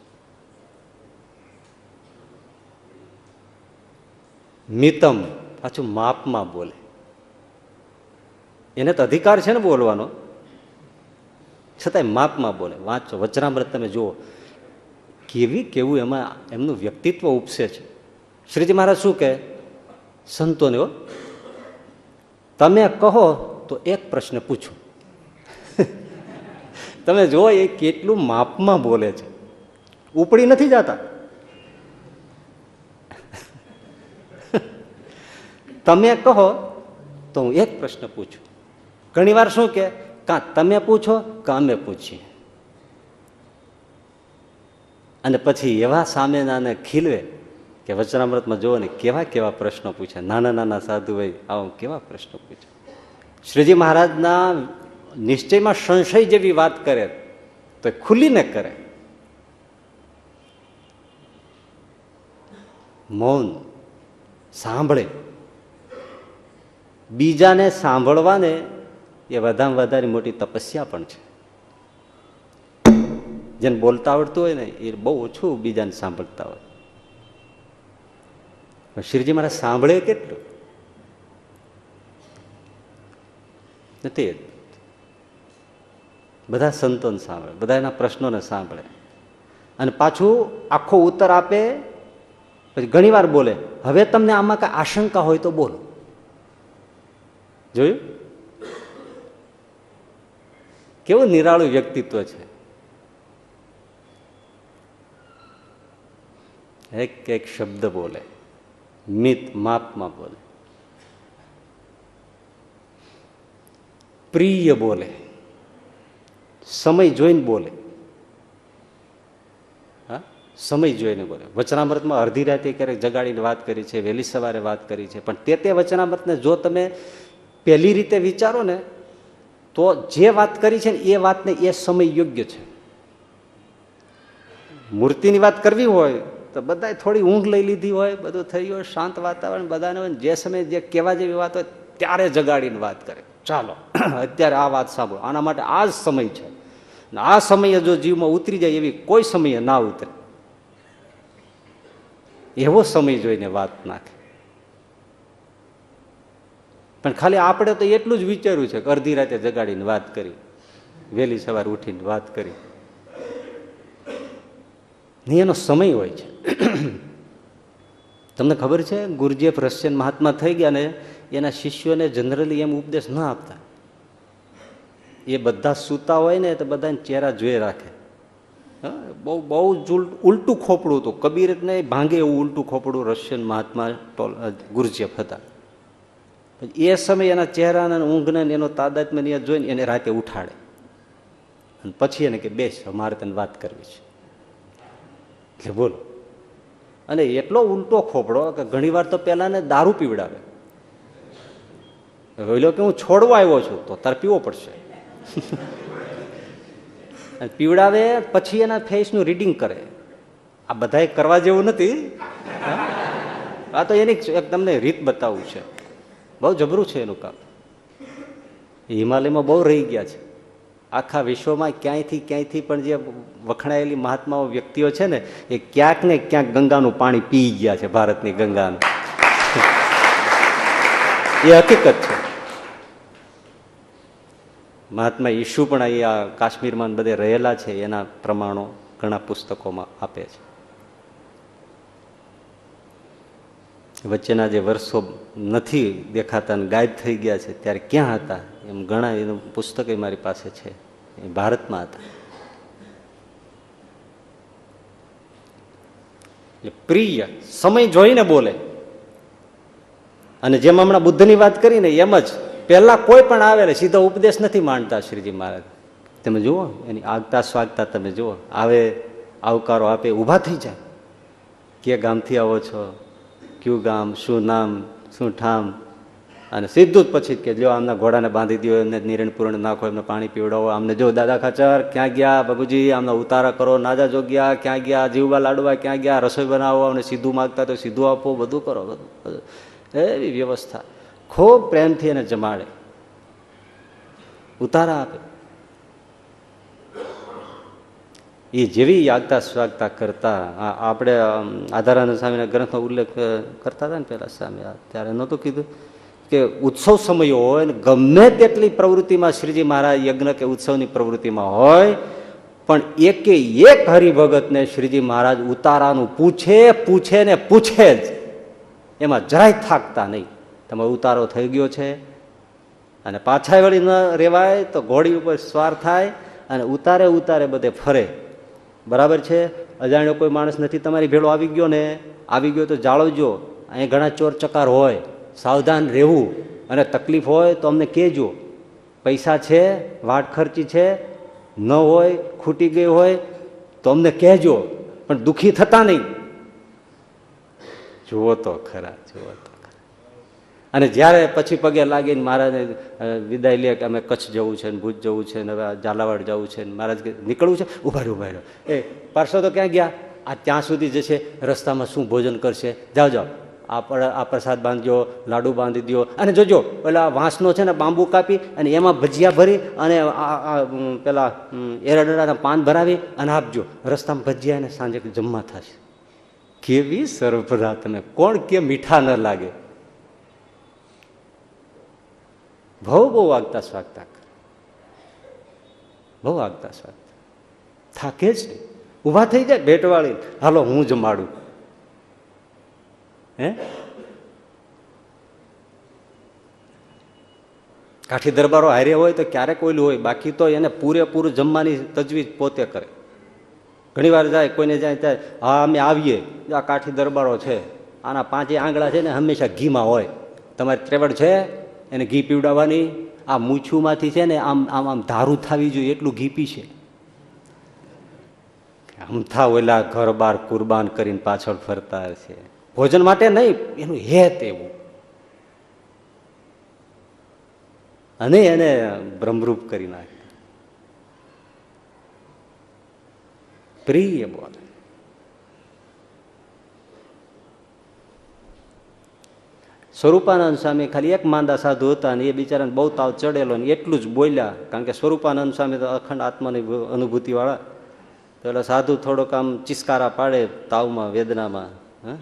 મિતમ, પાછું માપમાં બોલે. એને તો અધિકાર છે ને બોલવાનો, છતાંય માપમાં બોલે. વાંચો વચનામૃત, તમે જુઓ કેવું એમાં એમનું વ્યક્તિત્વ ઉપસે છે. શ્રીજી મહારાજ શું કહે સંતોને, તમે કહો તો એક પ્રશ્ન પૂછો. તમે જુઓ એ કેટલું માપમાં બોલે છે, ઉપડી નથી જતા. તમે કહો તો હું એક પ્રશ્ન પૂછું. ઘણી વાર શું કે કાં તમે પૂછો કાં અમે પૂછીએ, અને પછી એવા સામેનાને ખીલવે કે વચનામૃતમાં જુઓ ને કેવા કેવા પ્રશ્નો પૂછે. નાના નાના સાધુ ભાઈ આવો કેવા પ્રશ્નો પૂછે. શ્રીજી મહારાજના નિશ્ચયમાં સંશય જેવી વાત કરે તો ખુલીને કરે. મૌન સાંભળે. બીજાને સાંભળવાને એ વધારે વધારે મોટી તપસ્યા પણ છે. જેને બોલતા આવડતું હોય ને એ બહુ ઓછું બીજાને સાંભળતા હોય. શ્રીજી મહારાજ સાંભળે કેટલું નથી. બધા સંતોને સાંભળે, બધા એના પ્રશ્નોને સાંભળે, અને પાછું આખો ઉત્તર આપે. પછી ઘણી વાર બોલે, હવે તમને આમાં કઈ આશંકા હોય તો બોલો. જોયું કેવું નિરાળું વ્યક્તિત્વ છે. એક એક શબ્દ બોલે, મિત માપમાં બોલે, પ્રિય બોલે, સમય જોઈને બોલે. હા, સમય જોઈને બોલે. વચનામૃતમાં અડધી રાતે ક્યારેક જગાડીને વાત કરી છે, વહેલી સવારે વાત કરી છે, પણ તે વચનામૃતને જો તમે પહેલી રીતે વિચારો ને તો જે વાત કરી છે ને એ વાતને એ સમય યોગ્ય છે. મૂર્તિની વાત કરવી હોય તો બધાએ થોડી ઊંઘ લઈ લીધી હોય, બધું થઈ ગયું, શાંત વાતાવરણ બધાને હોય, જે સમયે જે કહેવા જેવી વાત હોય ત્યારે જગાડીને વાત કરે. ચાલો અત્યારે આ વાત સાંભળો, આના માટે આ જ સમય છે. આ સમયે જો જીવમાં ઉતરી જાય એવી કોઈ સમયે ના ઉતરે, એવો સમય જોઈને વાત નાખે. પણ ખાલી આપણે તો એટલું જ વિચાર્યું છે કે અડધી રાતે જગાડીને વાત કરી, વહેલી સવારે ઉઠીને વાત કરી. એનો સમય હોય છે. તમને ખબર છે ગુરુજીએફ રશિયન મહાત્મા થઈ ગયા ને એના શિષ્યોને જનરલી એમ ઉપદેશ ના આપતા. એ બધા સૂતા હોય ને તો બધાને ચહેરા જોઈ રાખે. બહુ બહુ ઉલટું ખોપડું હતું. કબીરને ભાંગે એવું ઉલટું ખોપડું રશિયન મહાત્મા ગુરુજીએફ હતા. એ સમય એના ચહેરાને ઊંઘને એનો તાદાત્મ્ય જોઈને એને રાતે ઉઠાડે, અને પછી એને કે બેસ મારે તને વાત કરવી છે. એટલે બોલો. અને એટલો ઉલટો ખોપડો કે ઘણી વાર તો પેલા ને દારૂ પીવડાવે. બોલો કે હું છોડવા આવ્યો છું તો તારે પીવો પડશે. પીવડાવે પછી એના ફેસનું રીડિંગ કરે. આ બધા કરવા જેવું નથી. આ તો એની તમને રીત બતાવવું છે. બહુ જબરું છે એનું કામ. હિમાલયમાં બહુ રહી ગયા છે. આખા વિશ્વમાં ક્યાંયથી પણ જે વખણાયેલી મહાત્માઓ વ્યક્તિઓ છે ને એ ક્યાંક ને ક્યાંક ગંગાનું પાણી પી ગયા છે. ભારતની ગંગાનું એ હકીકત છે. મહાત્મા ઈશુ પણ અહીંયા કાશ્મીરમાં બધે રહેલા છે, એના પ્રમાણો ઘણા પુસ્તકોમાં આપે છે. વચ્ચેના જે વર્ષો નથી દેખાતા અને ગાયબ થઈ ગયા છે ત્યારે ક્યાં હતા એમ ઘણા એનું પુસ્તક મારી પાસે છે. એ ભારતમાં હતા. એટલે પ્રિય, સમય જોઈને બોલે. અને જેમ હમણાં બુદ્ધની વાત કરીને એમ જ પહેલા કોઈ પણ આવે સીધો ઉપદેશ નથી માંડતા શ્રીજી મહારાજ. તમે જુઓ એની આગતા સ્વાગતા તમે જુઓ. આવે આવકારો આપે, ઊભા થઈ જાય. કે ગામથી આવો છો, કયું ગામ, શું નામ, શું ઠામ, અને સીધું જ પછી કે જો આમના ઘોડાને બાંધી દો, એમને નિરણ પૂરણ નાખો, એમને પાણી પીવડાવો. આમને જો દાદા ખાચર ક્યાં ગયા, બાબુજી આમના ઉતારા કરો, નાજા જોગ્યા ક્યાં ગયા, જીવવા લાડવા ક્યાં ગયા, રસોઈ બનાવો, અમને સીધું માગતા તો સીધું આપો, બધું કરો. બધું એવી વ્યવસ્થા. ખૂબ પ્રેમથી એને જમાડે, ઉતારા આપે. એ જેવી યાગતા સ્વાગતા કરતા આપણે આધારાનંદ સ્વામીના ગ્રંથનો ઉલ્લેખ કરતા હતા ને પેલા સ્વામી, ત્યારે નહોતું કીધું કે ઉત્સવ સમય હોય ને ગમે તેટલી પ્રવૃત્તિમાં શ્રીજી મહારાજ યજ્ઞ કે ઉત્સવની પ્રવૃત્તિમાં હોય, પણ એકે એક હરિભગતને શ્રીજી મહારાજ ઉતારાનું પૂછે ને પૂછે જ, એમાં જરાય થાકતા નહીં. તમારો ઉતારો થઈ ગયો છે અને પાછા વળી ન રેવાય તો ઘોડી ઉપર સવાર થાય અને ઉતારે બધે ફરે. બરાબર છે, અજાણ્યો કોઈ માણસ નથી તમારી ભેળો આવી ગયો ને, આવી ગયો તો જાળવજો. અહીં ઘણા ચોર ચકાર હોય, સાવધાન રહેવું. અને તકલીફ હોય તો અમને કહેજો. પૈસા છે, વાટ ખર્ચી છે, ન હોય, ખૂટી ગઈ હોય તો અમને કહેજો, પણ દુઃખી થતા નહીં. જુઓ તો ખરા. અને જ્યારે પછી પગે લાગીને મહારાજને વિદાય લે કે અમે કચ્છ જવું છે ને ભુજ જવું છે ને હવે ઝાલાવાડ જવું છે ને મહારાજ નીકળવું છે, ઉભા રહ્યો. એ પાર્ષદો ક્યાં ગયા? આ ત્યાં સુધી જશે, રસ્તામાં શું ભોજન કરશે? જાઓ આ પ્રસાદ બાંધજો, લાડુ બાંધી દો, અને જોજો પેલા વાંસનો છે ને બાંબુ કાપી અને એમાં ભજીયા ભરી અને પેલા એરડાના પાન ભરાવી અને આપજો. રસ્તામાં ભજીયા અને સાંજે જમવા થશે. કેવી સરભરા! તમે કોણ કે મીઠા ન લાગે? બહુ આગતા સ્વાગતા કરે, બહુ આગતા સ્વાગતા. થાકે છે, ઊભા થઈ જાય ભેટવાળી, હાલો હું જમાડું. હે કાઠી દરબારો હારે હોય તો ક્યારેક ઓયલું હોય, બાકી તો એને પૂરેપૂરું જમવાની તજવીજ પોતે કરે. ઘણી વાર જાય, કોઈને જાય ત્યારે હા અમે આવીએ, આ કાઠી દરબારો છે, આના 5 આંગળા છે ને હંમેશા ઘીમાં હોય. તમારી ત્રેવડ છે એને ઘી પીવડાવવાની. આ મૂછુમાંથી છે ને આમ આમ આમ ધારું થવી જોઈએ એટલું ઘી પીશે. અમથા ઓલા ઘર બાર કુરબાન કરીને પાછળ ફરતા છે, ભોજન માટે નહીં, એનું હેત એવું. અને એને બ્રહ્મરૂપ કરી નાખે. પ્રિય બોલે. સ્વરૂપાનંદ સ્વામી ખાલી એક માંદા સાધુ હતા ને એ બિચારાને બહુ તાવ ચડેલો ને એટલું જ બોલ્યા. કારણ કે સ્વરૂપાનંદ સ્વામી તો અખંડ આત્માની અનુભૂતિ વાળા. તો એટલે સાધુ થોડોક આમ ચિસ્કારા પાડે તાવમાં, વેદનામાં. હા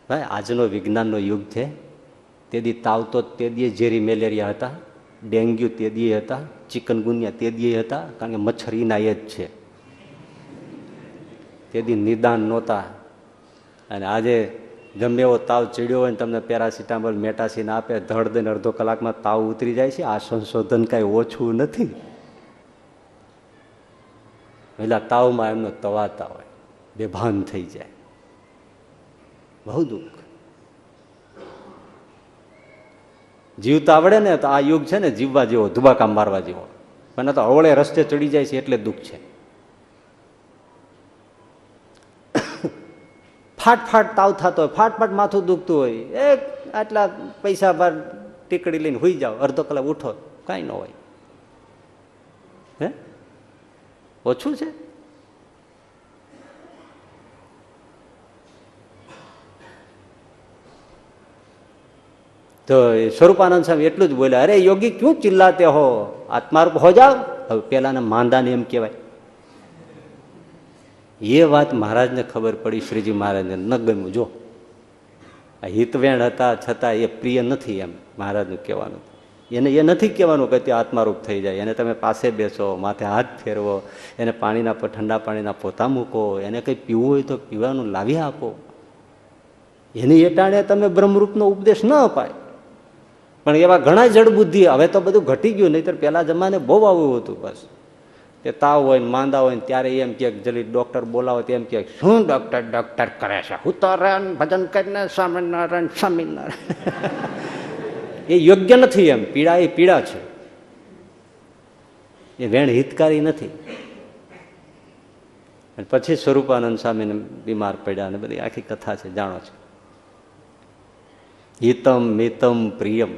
ભાઈ, આજનો વિજ્ઞાનનો યુગ છે. તે દી તાવ તો તે દીએ ઝેરી મેલેરિયા હતા, ડેન્ગ્યુ તે દીએ હતા, ચિકનગુનિયા તે દીએ હતા, કારણ કે મચ્છર ઈના એ જ છે. તે દી નિદાન નહોતા. અને આજે ગમે એવો તાવ ચડ્યો હોય ને તમને પેરાસિટામોલ મેટાસીન આપે, ધડ દઈને અડધો કલાકમાં તાવ ઉતરી જાય છે. આ સંશોધન કાંઈ ઓછું નથી. પેલા તાવમાં એમનો તવાતા હોય, બેભાન થઈ જાય, બહુ દુઃખ. જીવતા આવડે ને તો આ યુગ છે ને જીવવા જેવો, ધુબાકા મારવા જેવો. પણ તો અવળે રસ્તે ચડી જાય છે એટલે દુઃખ છે. ફાટ તાવ થતો હોય, ફાટ માથું દુખતું હોય, એક આટલા પૈસા બાર ટીકડી લઈને હુઈ જાઓ, અડધો કલાક ઉઠો, કાંઈ ન હોય. હે ઓછું છે? તો સ્વરૂપાનંદ સ્વામી એટલું જ બોલ્યા, અરે યોગી ક્યું ચિલ્લાતે હો, આત્મારૂપ હો જાઓ. હવે પેલાને માંદાને એમ કહેવાય. એ વાત મહારાજને ખબર પડી, શ્રીજી મહારાજને ન ગમ્યું. જો આ હિતવેણ હતા છતાં એ પ્રિય નથી એમ મહારાજનું કહેવાનું. એને એ નથી કહેવાનું કે તે આત્મારૂપ થઈ જાય. એને તમે પાસે બેસો, માથે હાથ ફેરવો, એને પાણીના ઠંડા પાણીના પોતા મૂકો, એને કંઈ પીવું હોય તો પીવાનું લાવી આપો. એની એટાણે તમે બ્રહ્મરૂપનો ઉપદેશ ન અપાય. પણ એવા ઘણા જડબુદ્ધિ, હવે તો બધું ઘટી ગયું, નહીતર પહેલા જમાને બહુ આવું હતું. બસ તે તાવ હોય ને માંદા હોય ને ત્યારે એમ કે જલ્દી ડોક્ટર બોલાવો, તેમ કે શું ડોક્ટર કરે છે, હું તો ભજન કરીને સ્વામિનારાયણ સ્વામિનારાયણ. એ યોગ્ય નથી. એમ પીડા એ પીડા છે, એ વેણ હિતકારી નથી. અને પછી સ્વરૂપાનંદ સ્વામીને બીમાર પડ્યા અને બધી આખી કથા છે, જાણો છો. હિતમ મિતમ પ્રિયમ,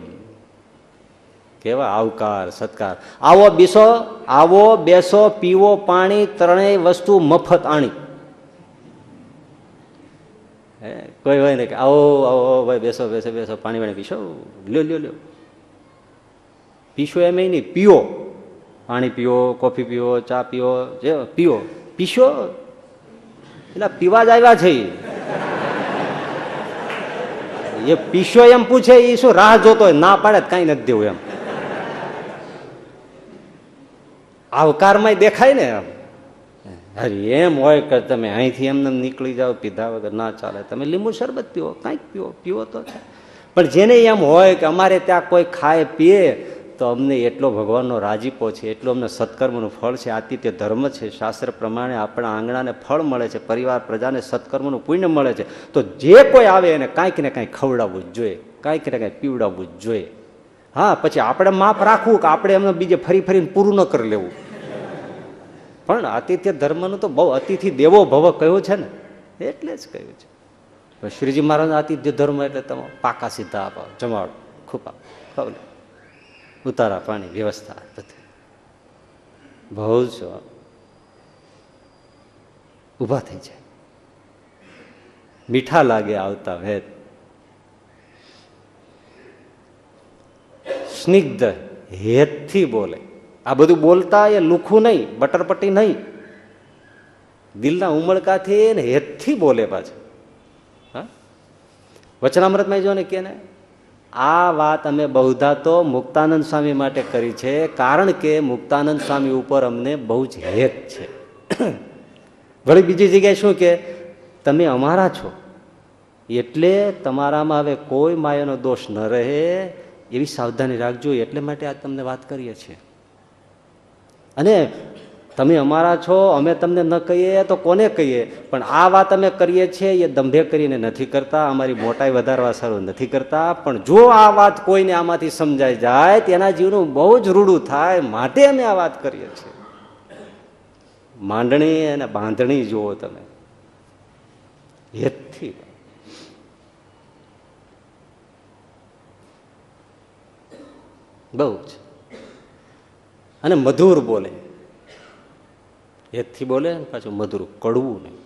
કેવા આવકાર સત્કાર. આવો બેસો, પીવો પાણી, ત્રણેય વસ્તુ મફત આણી. કોઈ હોય ને કે આવો ભાઈ બેસો પાણી વાણી પીશો, લ્યો પીશો એમ નહીં, પીઓ. પાણી પીઓ, કોફી પીઓ, ચા પીઓ, જે પીઓ, પીશો એટલે પીવા જ આવ્યા છે એ પીશો એમ પૂછે એ શું રાહ જોતો હોય, ના પાડે કઈ નથી દેવું એમ. આવકારમાં દેખાય ને એમ. અરે એમ હોય કે તમે અહીંથી એમને નીકળી જાઓ પીધા વગર, ના ચાલે. તમે લીંબુ શરબત પીવો, કંઈક પીવો, પીવો તો છે. પણ જેને એમ હોય કે અમારે ત્યાં કોઈ ખાય પીએ તો અમને એટલો ભગવાનનો રાજીપો છે, એટલું અમને સત્કર્મનું ફળ છે, આતિથ્ય ધર્મ છે, શાસ્ત્ર પ્રમાણે આપણા આંગણાને ફળ મળે છે, પરિવાર પ્રજાને સત્કર્મનું પુણ્ય મળે છે, તો જે કોઈ આવે એને કાંઈક ને કાંઈક ખવડાવવું જ જોઈએ, કાંઈક ને કાંઈક પીવડાવવું જ જોઈએ. હા, પછી આપણે માપ રાખવું કે આપણે એમને બીજે ફરી ફરીને પૂરું ન કરી લેવું. પણ આતિથ્ય ધર્મનું તો બહુ અતિથિ દેવો ભવ કહ્યું છે ને, એટલે જ કહ્યું છે. શ્રીજી મહારાજ આતિથ્ય ધર્મ એટલે તમે પાકા સીધા આપો, જમાડો, ખૂપા ખવડે, ઉતારા પાણી વ્યવસ્થા બધી બહુ જ ઊભા થઈ જાય. મીઠા લાગે આવતા વેદ, સ્નિગ્ધ હેતથી બોલે. આ બધું બોલતા એ લુખું નહીં, બટરપટ્ટી નહીં, દિલના ઉમળકાથી ને હેતથી બોલે પાછું. હા, વચનામૃતમાં જો ને કે ને આ વાત અમે બહુધા તો મુક્તાનંદ સ્વામી માટે કરી છે, કારણ કે મુક્તાનંદ સ્વામી ઉપર અમને બહુ જ હેત છે. વળી બીજી જગ્યાએ શું કે તમે અમારા છો એટલે તમારામાં હવે કોઈ માયાનો દોષ ન રહે એવી સાવધાની રાખજો, એટલે માટે આ તમને વાત કરીએ છીએ. અને તમે અમારા છો, અમે તમને ન કહીએ તો કોને કહીએ? પણ આ વાત અમે કરીએ છીએ એ દંભે કરીને નથી કરતા, અમારી મોટાઈ વધારવા સારું નથી કરતા. પણ જો આ વાત કોઈને આમાંથી સમજાઈ જાય તેના જીવનું બહુ જ રૂડું થાય, માટે અમે આ વાત કરીએ છીએ. માંડણી અને બાંધણી જુઓ તમે, હેતથી બહુ જ. અને મધુર બોલે, હેતથી બોલે, પાછું મધુર, કડવું નહીં.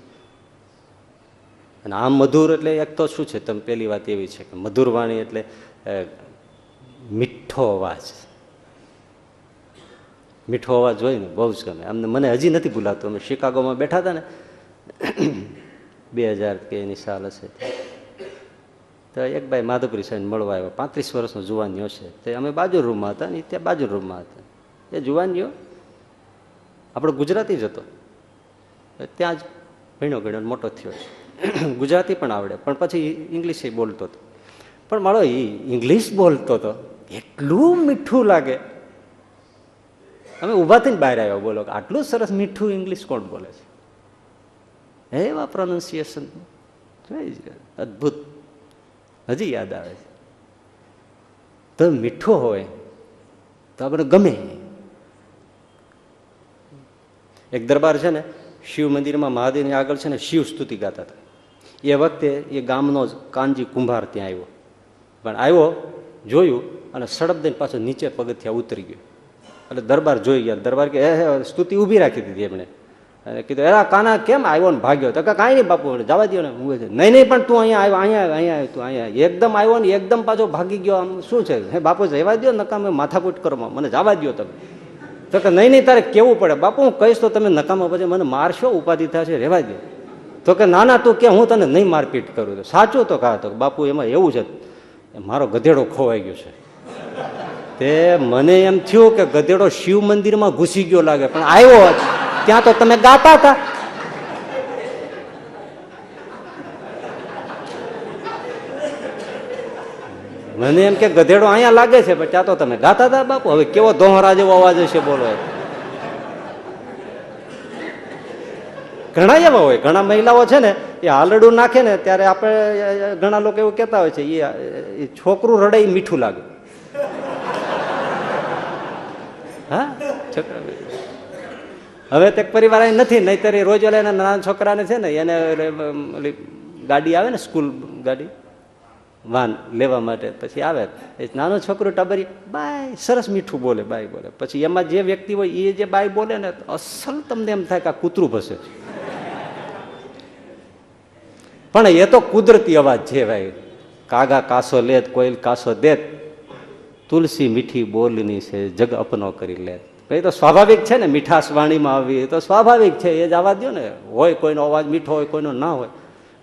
અને આમ મધુર એટલે એક તો શું છે, તમે પેલી વાત એવી છે કે મધુર વાણી એટલે મીઠો અવાજ. મીઠો અવાજ હોય ને બહુ જ ગમે અમને. મને હજી નથી ભૂલાતું, અમે શિકાગોમાં બેઠા હતા ને 2000 કે એની સાલ હશે, તો એક ભાઈ માધવપુરી સાહેબ મળવા આવ્યો, 35 વર્ષનો જુવાનીઓ છે. તે અમે બાજુ રૂમમાં હતા ને ત્યાં બાજુ રૂમમાં હતા. એ જુવાનીઓ આપણો ગુજરાતી જ હતો, ત્યાં જ ભણ્યો ગણ્યો મોટો થયો છે. ગુજરાતી પણ આવડે, પણ પછી ઇંગ્લિશ એ બોલતો હતો. પણ મારો ઇંગ્લિશ બોલતો હતો, એટલું મીઠું લાગે. અમે ઊભા થઈને બહાર આવ્યા, બોલો આટલું સરસ મીઠું ઇંગ્લિશ કોણ બોલે છે? એવા પ્રોનાઉન્સિએશન અદભુત, હજી યાદ આવે છે. તો મીઠો હોય તો આપણે ગમે. એક દરબાર છે ને, શિવ મંદિરમાં મહાદેવની આગળ છે ને શિવ સ્તુતિ ગાતા હતા. એ વખતે એ ગામનો જ કાનજી કુંભાર ત્યાં આવ્યો, પણ આવ્યો જોયું અને સડપ દઈને પાછો નીચે પગથિયા ઉતરી ગયો. એટલે દરબાર જોઈ ગયા. દરબાર કે સ્તુતિ ઊભી રાખી દીધી એમણે, અને કીધું એરા કાના કેમ આવ્યો ને ભાગ્યો? તો કાંઈ નહીં બાપુ, જવા દો ને. હું નહીં નહીં પણ તું અહીંયા આવ્યો, અહીંયા તું અહીંયા એકદમ આવ્યો ને એકદમ પાછો ભાગી ગયો, આમ શું છે? હે બાપુ જવા દો, નકામે માથાકૂટ કરો, મને જવા દો તમે. તો કે નહીં નહીં તારે કેવું પડે બાપુ, હું કહીશ તો તમે નકામા પછી મને મારશો, ઉપાધિ થશે, રહેવા દો. તો કે ના ના તું કે હું તને નહીં મારપીટ કરું. તો સાચું તો કહા તો બાપુ એમાં એવું છે, મારો ગધેડો ખોવાઈ ગયો છે. તે મને એમ થયું કે ગધેડો શિવ મંદિરમાં ઘૂસી ગયો લાગે, પણ આવ્યો ત્યાં તો તમે ગાતા હતા. મને એમ કે ગધેડો અહીંયા લાગે છે, પણ ત્યાં તો તમે ગાતા હતા બાપુ. હવે કેવો દોહરા જેવો અવાજ હશે, બોલો. ઘણા એવા હોય, ઘણા મહિલાઓ છે ને એ હાલડું નાખે ને ત્યારે આપણે ઘણા લોકો એવું કહેતા હોય છે એ છોકરું રડે મીઠું લાગે. હા, છોકરા હવે તે પરિવાર નથી, નહીતર રોજ ઓલા એના નાના છોકરાને છે ને એને ગાડી આવે ને સ્કૂલ ગાડી વાન લેવા માટે, પછી આવે એ નાનો છોકરો ટબરી બાય સરસ મીઠું બોલે, બાય બોલે. પછી એમાં જે વ્યક્તિ હોય એ જે બાય બોલે ને અસલ તમને એમ થાય કે આ કૂતરું ભસે. પણ એ તો કુદરતી અવાજ છે ભાઈ. કાગા કાસો લેત, કોઈલ કાસો દેત, તુલસી મીઠી બોલની છે, જગ અપનો કરી લેત. એ તો સ્વાભાવિક છે ને, મીઠાશ વાણીમાં આવી તો સ્વાભાવિક છે, એ જ આવવા દો ને. હોય કોઈનો અવાજ મીઠો હોય, કોઈનો ના હોય.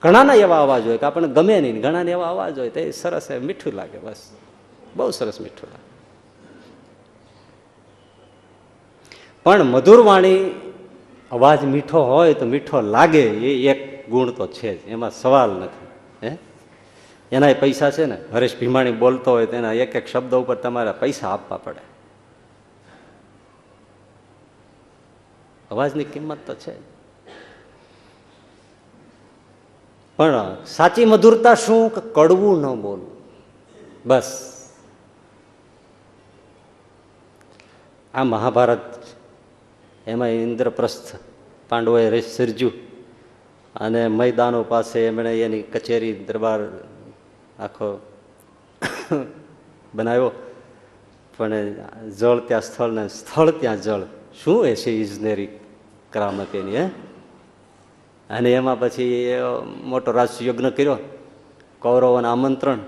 ઘણાના એવા અવાજ હોય કે આપણને ગમે નહીં, ઘણાને એવા અવાજ હોય તો એ સરસ મીઠું લાગે, બસ બહુ સરસ મીઠું લાગે. પણ મધુર વાણી, અવાજ મીઠો હોય તો મીઠો લાગે, એ એક ગુણ તો છે જ, એમાં સવાલ નથી. હે, એના પૈસા છે ને. હરેશ ભીમાણી બોલતો હોય તો એના એક એક શબ્દ ઉપર તમારે પૈસા આપવા પડે. અવાજની કિંમત તો છે. પણ સાચી મધુરતા શું? કડવું ન બોલવું, બસ. આ મહાભારત, એમાં ઇન્દ્રપ્રસ્થ પાંડવોએ સર્જ્યું અને મેદાનો પાસે એમણે એની કચેરી દરબાર આખો બનાવ્યો. પણ જળ ત્યાં સ્થળ ને સ્થળ ત્યાં જળ, શું હશે ઇજનેરી કરામત એની. હે, અને એમાં પછી મોટો રાજયજ્ઞ કર્યો, કૌરવોના આમંત્રણ,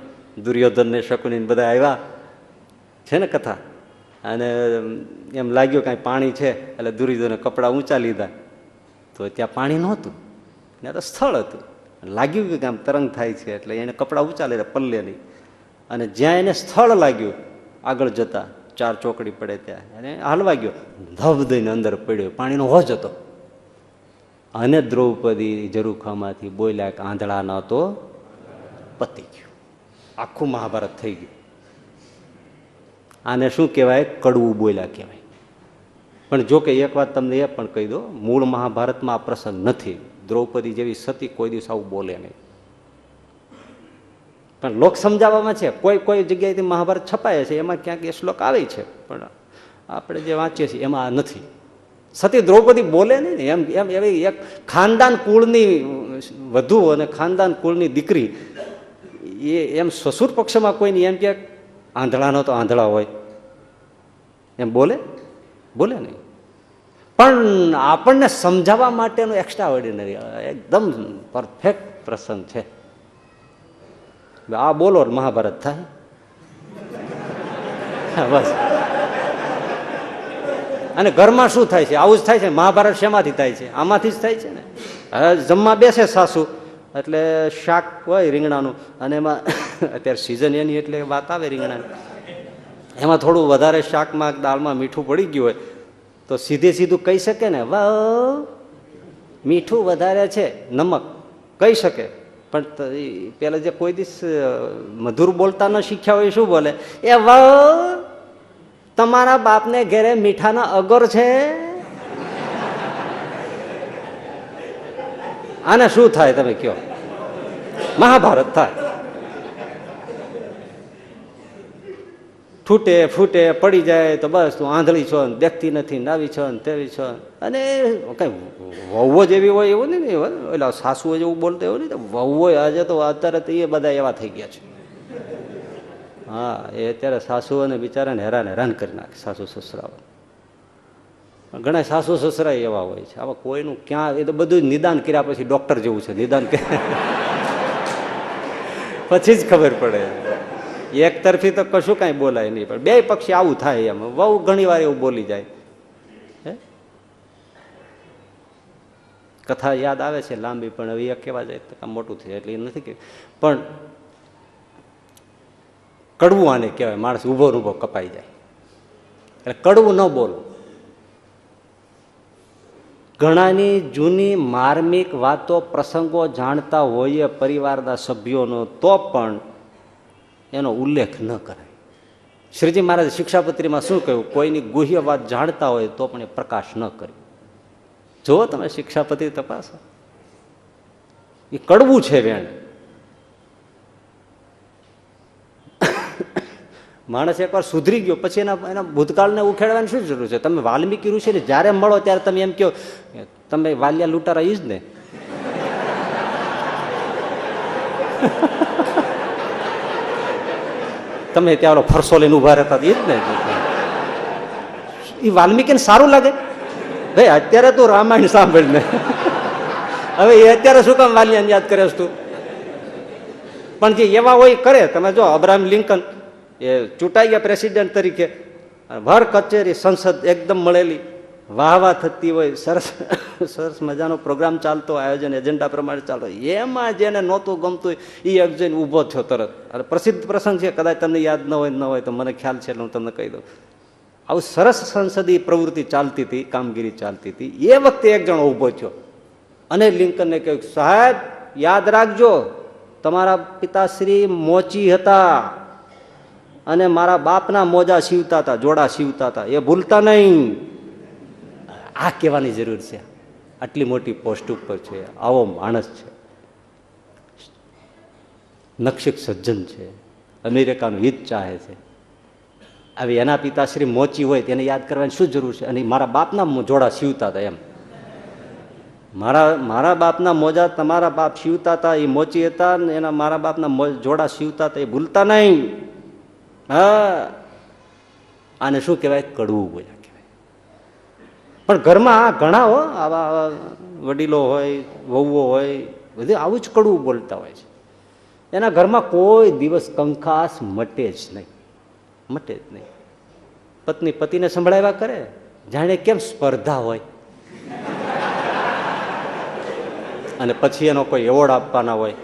દુર્યોધનને શકુની બધા આવ્યા છે ને કથા. અને એમ લાગ્યું કાંઈ પાણી છે, એટલે દુર્યોધને કપડાં ઊંચા લીધા તો ત્યાં પાણી નહોતું, ત્યાં તો સ્થળ હતું. લાગ્યું કે આમ તરંગ થાય છે, એટલે એને કપડાં ઊંચા લીધા પલ્લે નહીં. અને જ્યાં એને સ્થળ લાગ્યું આગળ જતા, 4 ચોકડી પડે ત્યાં, અને હાલવા ગયો, ધબ દઈને અંદર પડ્યો, પાણીનો હોજ હતો. અને દ્રૌપદી ઝરૂખામાંથી બોલ્યા કે આંધળા ન તો પતી ગયું. આખું મહાભારત થઈ ગયું. આને શું કહેવાય? કડવું બોલ્યા કહેવાય. પણ જો કે એક વાત તમને એ પણ કહી દો, મૂળ મહાભારતમાં આ પ્રસંગ નથી. દ્રૌપદી જેવી સતી કોઈ દિવસ આવું બોલે નહીં. પણ લોક સમજાવવામાં છે. કોઈ કોઈ જગ્યાએથી મહાભારત છપાય છે, એમાં ક્યાંક એ શ્લોક આવે છે, પણ આપણે જે વાંચીએ છીએ એમાં આ નથી. સતી દ્રૌપદી બોલે નહીં. એમ એમ એવી એક ખાનદાન કુળની વધુ અને ખાનદાન કુળની દીકરી, એ એમ સસુર પક્ષમાં કોઈની એમ કે આંધળાનો તો આંધળા હોય એમ બોલે? બોલે નહીં. પણ આપણને સમજાવવા માટેનું એક્સ્ટ્રા ઓર્ડિનરી, એકદમ પરફેક્ટ પ્રસંગ છે. આ બોલો મહાભારત થાય, બસ. અને ઘરમાં શું થાય છે? આવું જ થાય છે. મહાભારત શેમાંથી થાય છે? આમાંથી જ થાય છે ને. જમવા બેસે સાસુ, એટલે શાક હોય રીંગણાનું, અને એમાં અત્યારે સિઝન એની એટલે વાત આવે રીંગણાની, એમાં થોડું વધારે શાકમાં દાળમાં મીઠું પડી ગયું હોય તો સીધું કહી શકે ને, વાહ મીઠું વધારે છે, નમક કહી શકે. પણ પેલા જે કોઈ દિવસ મધુર બોલતા ન શીખ્યા હોય શું બોલે? એ વાહ તમારા બાપને ઘેરે મીઠાના અગર છે. આને શું થાય તમે કયો? મહાભારત થાય. ફૂટે ફૂટે પડી જાય તો બસ તું આંધળી છો, દેખતી નથી, નાવી છો ને તેવી છો. અને કઈ વહુઓ જેવી હોય એવું નહીં, એટલે સાસુઓ જેવું બોલતો એવું નહીં. વહુઓ આજે તો અત્યારે તો એ બધા એવા થઈ ગયા છે. હા, એ અત્યારે સાસુઓને બિચારાને હેરાન કરી નાખે, સાસુ સસરાઓ. ઘણા સાસુ સસરા એવા હોય છે. આવા કોઈનું ક્યાં, એ તો બધું નિદાન કર્યા પછી ડોક્ટર જેવું છે. નિદાન પછી જ ખબર પડે. એક તરફી તો કશું કાંઈ બોલાય નહીં, પણ બે પક્ષી આવું થાય. એમ બહુ ઘણી વાર એવું બોલી જાય. કથા યાદ આવે છે લાંબી, પણ હવે એક કહેવા જાય તો કામ મોટું થયું એટલે એ નથી કે. પણ કડવું આને કહેવાય. માણસ ઊભો કપાઈ જાય એટલે કડવું ન બોલવું. ઘણાની જૂની માર્મિક વાતો પ્રસંગો જાણતા હોઈએ પરિવારના સભ્યોનો, તો પણ એનો ઉલ્લેખ ન કરાય. શ્રીજી મહારાજ શિક્ષાપત્રીમાં શું કહ્યું? કોઈની ગુહ્ય વાત જાણતા હોય તો પણ એ પ્રકાશ ન કર્યો. જો તમે શિક્ષાપત્રી તપાસો, એ કડવું છે વેણ. માણસ એકવાર સુધરી ગયો પછી એના ભૂતકાળને ઉખેડવાની શું જરૂર છે? તમે વાલ્મીકી ઋષિને જ્યારે મળો ત્યારે તમે એમ કહો તમે વાલિયા લૂંટારા ઈ જ ને. તમે ત્યાં ફરસો લઈને ઉભા રહેતા એ જ ને. એ વાલ્મીકીને સારું લાગે? ભાઈ અત્યારે તું રામાયણ સાંભળ ને, હવે એ અત્યારે શું કામ વાલિયાને યાદ કરે તું? પણ જે એવા હોય કરે. તમે જો અબ્રાહમ લિંકન એ ચૂંટાઈ ગયા પ્રેસિડેન્ટ તરીકે, ભર કચેરી સંસદ એકદમ મળેલી, વાહ વાહ થતી હોય, સરસ સરસ મજાનો પ્રોગ્રામ ચાલતો, આયોજન એજન્ડા પ્રમાણે ચાલતો, એમાં જેને નહોતું ગમતું એ એક જઈને ઊભો થયો તરત. અને પ્રસિદ્ધ પ્રસંગ છે, કદાચ તમને યાદ ન હોય તો મને ખ્યાલ છે એટલે હું તમને કહી દઉં. આવું સરસ સંસદીય પ્રવૃત્તિ ચાલતી હતી, કામગીરી ચાલતી હતી, એ વખતે એક જણો ઊભો થયો અને લિંકનને કહ્યું, સાહેબ યાદ રાખજો, તમારા પિતાશ્રી મોચી હતા અને મારા બાપના મોજા સીવતા હતા, જોડા સીવતા હતા, એ ભૂલતા નહીં. આ કહેવાની જરૂર છે. આટલી મોટી પોસ્ટ ઉપર છે, આવો માણસ છે, નક્ષિક સજ્જન છે, અમેરિકાનું હિત ચાહે છે. હવે એના પિતાશ્રી મોચી હોય તેને યાદ કરવાની શું જરૂર છે? અને મારા બાપના જોડા સીવતા હતા, એમ મારા બાપના મોજા તમારા બાપ સીવતા હતા, એ મોચી હતા, એના મારા બાપના જોડા સીવતા હતા, એ ભૂલતા નહીં. હા, આને શું કહેવાય? કડવું બોલ્યા. પણ ઘરમાં ઘણા હો આવા વડીલો હોય, વહુઓ હોય, બધે આવું જ કડવું બોલતા હોય છે. એના ઘરમાં કોઈ દિવસ કંકાસ મટે જ નહીં, મટે જ નહીં. પત્ની પતિને સંભળાવ્યા કરે જાણે કેમ સ્પર્ધા હોય, અને પછી એનો કોઈ એવોર્ડ આપવાના હોય.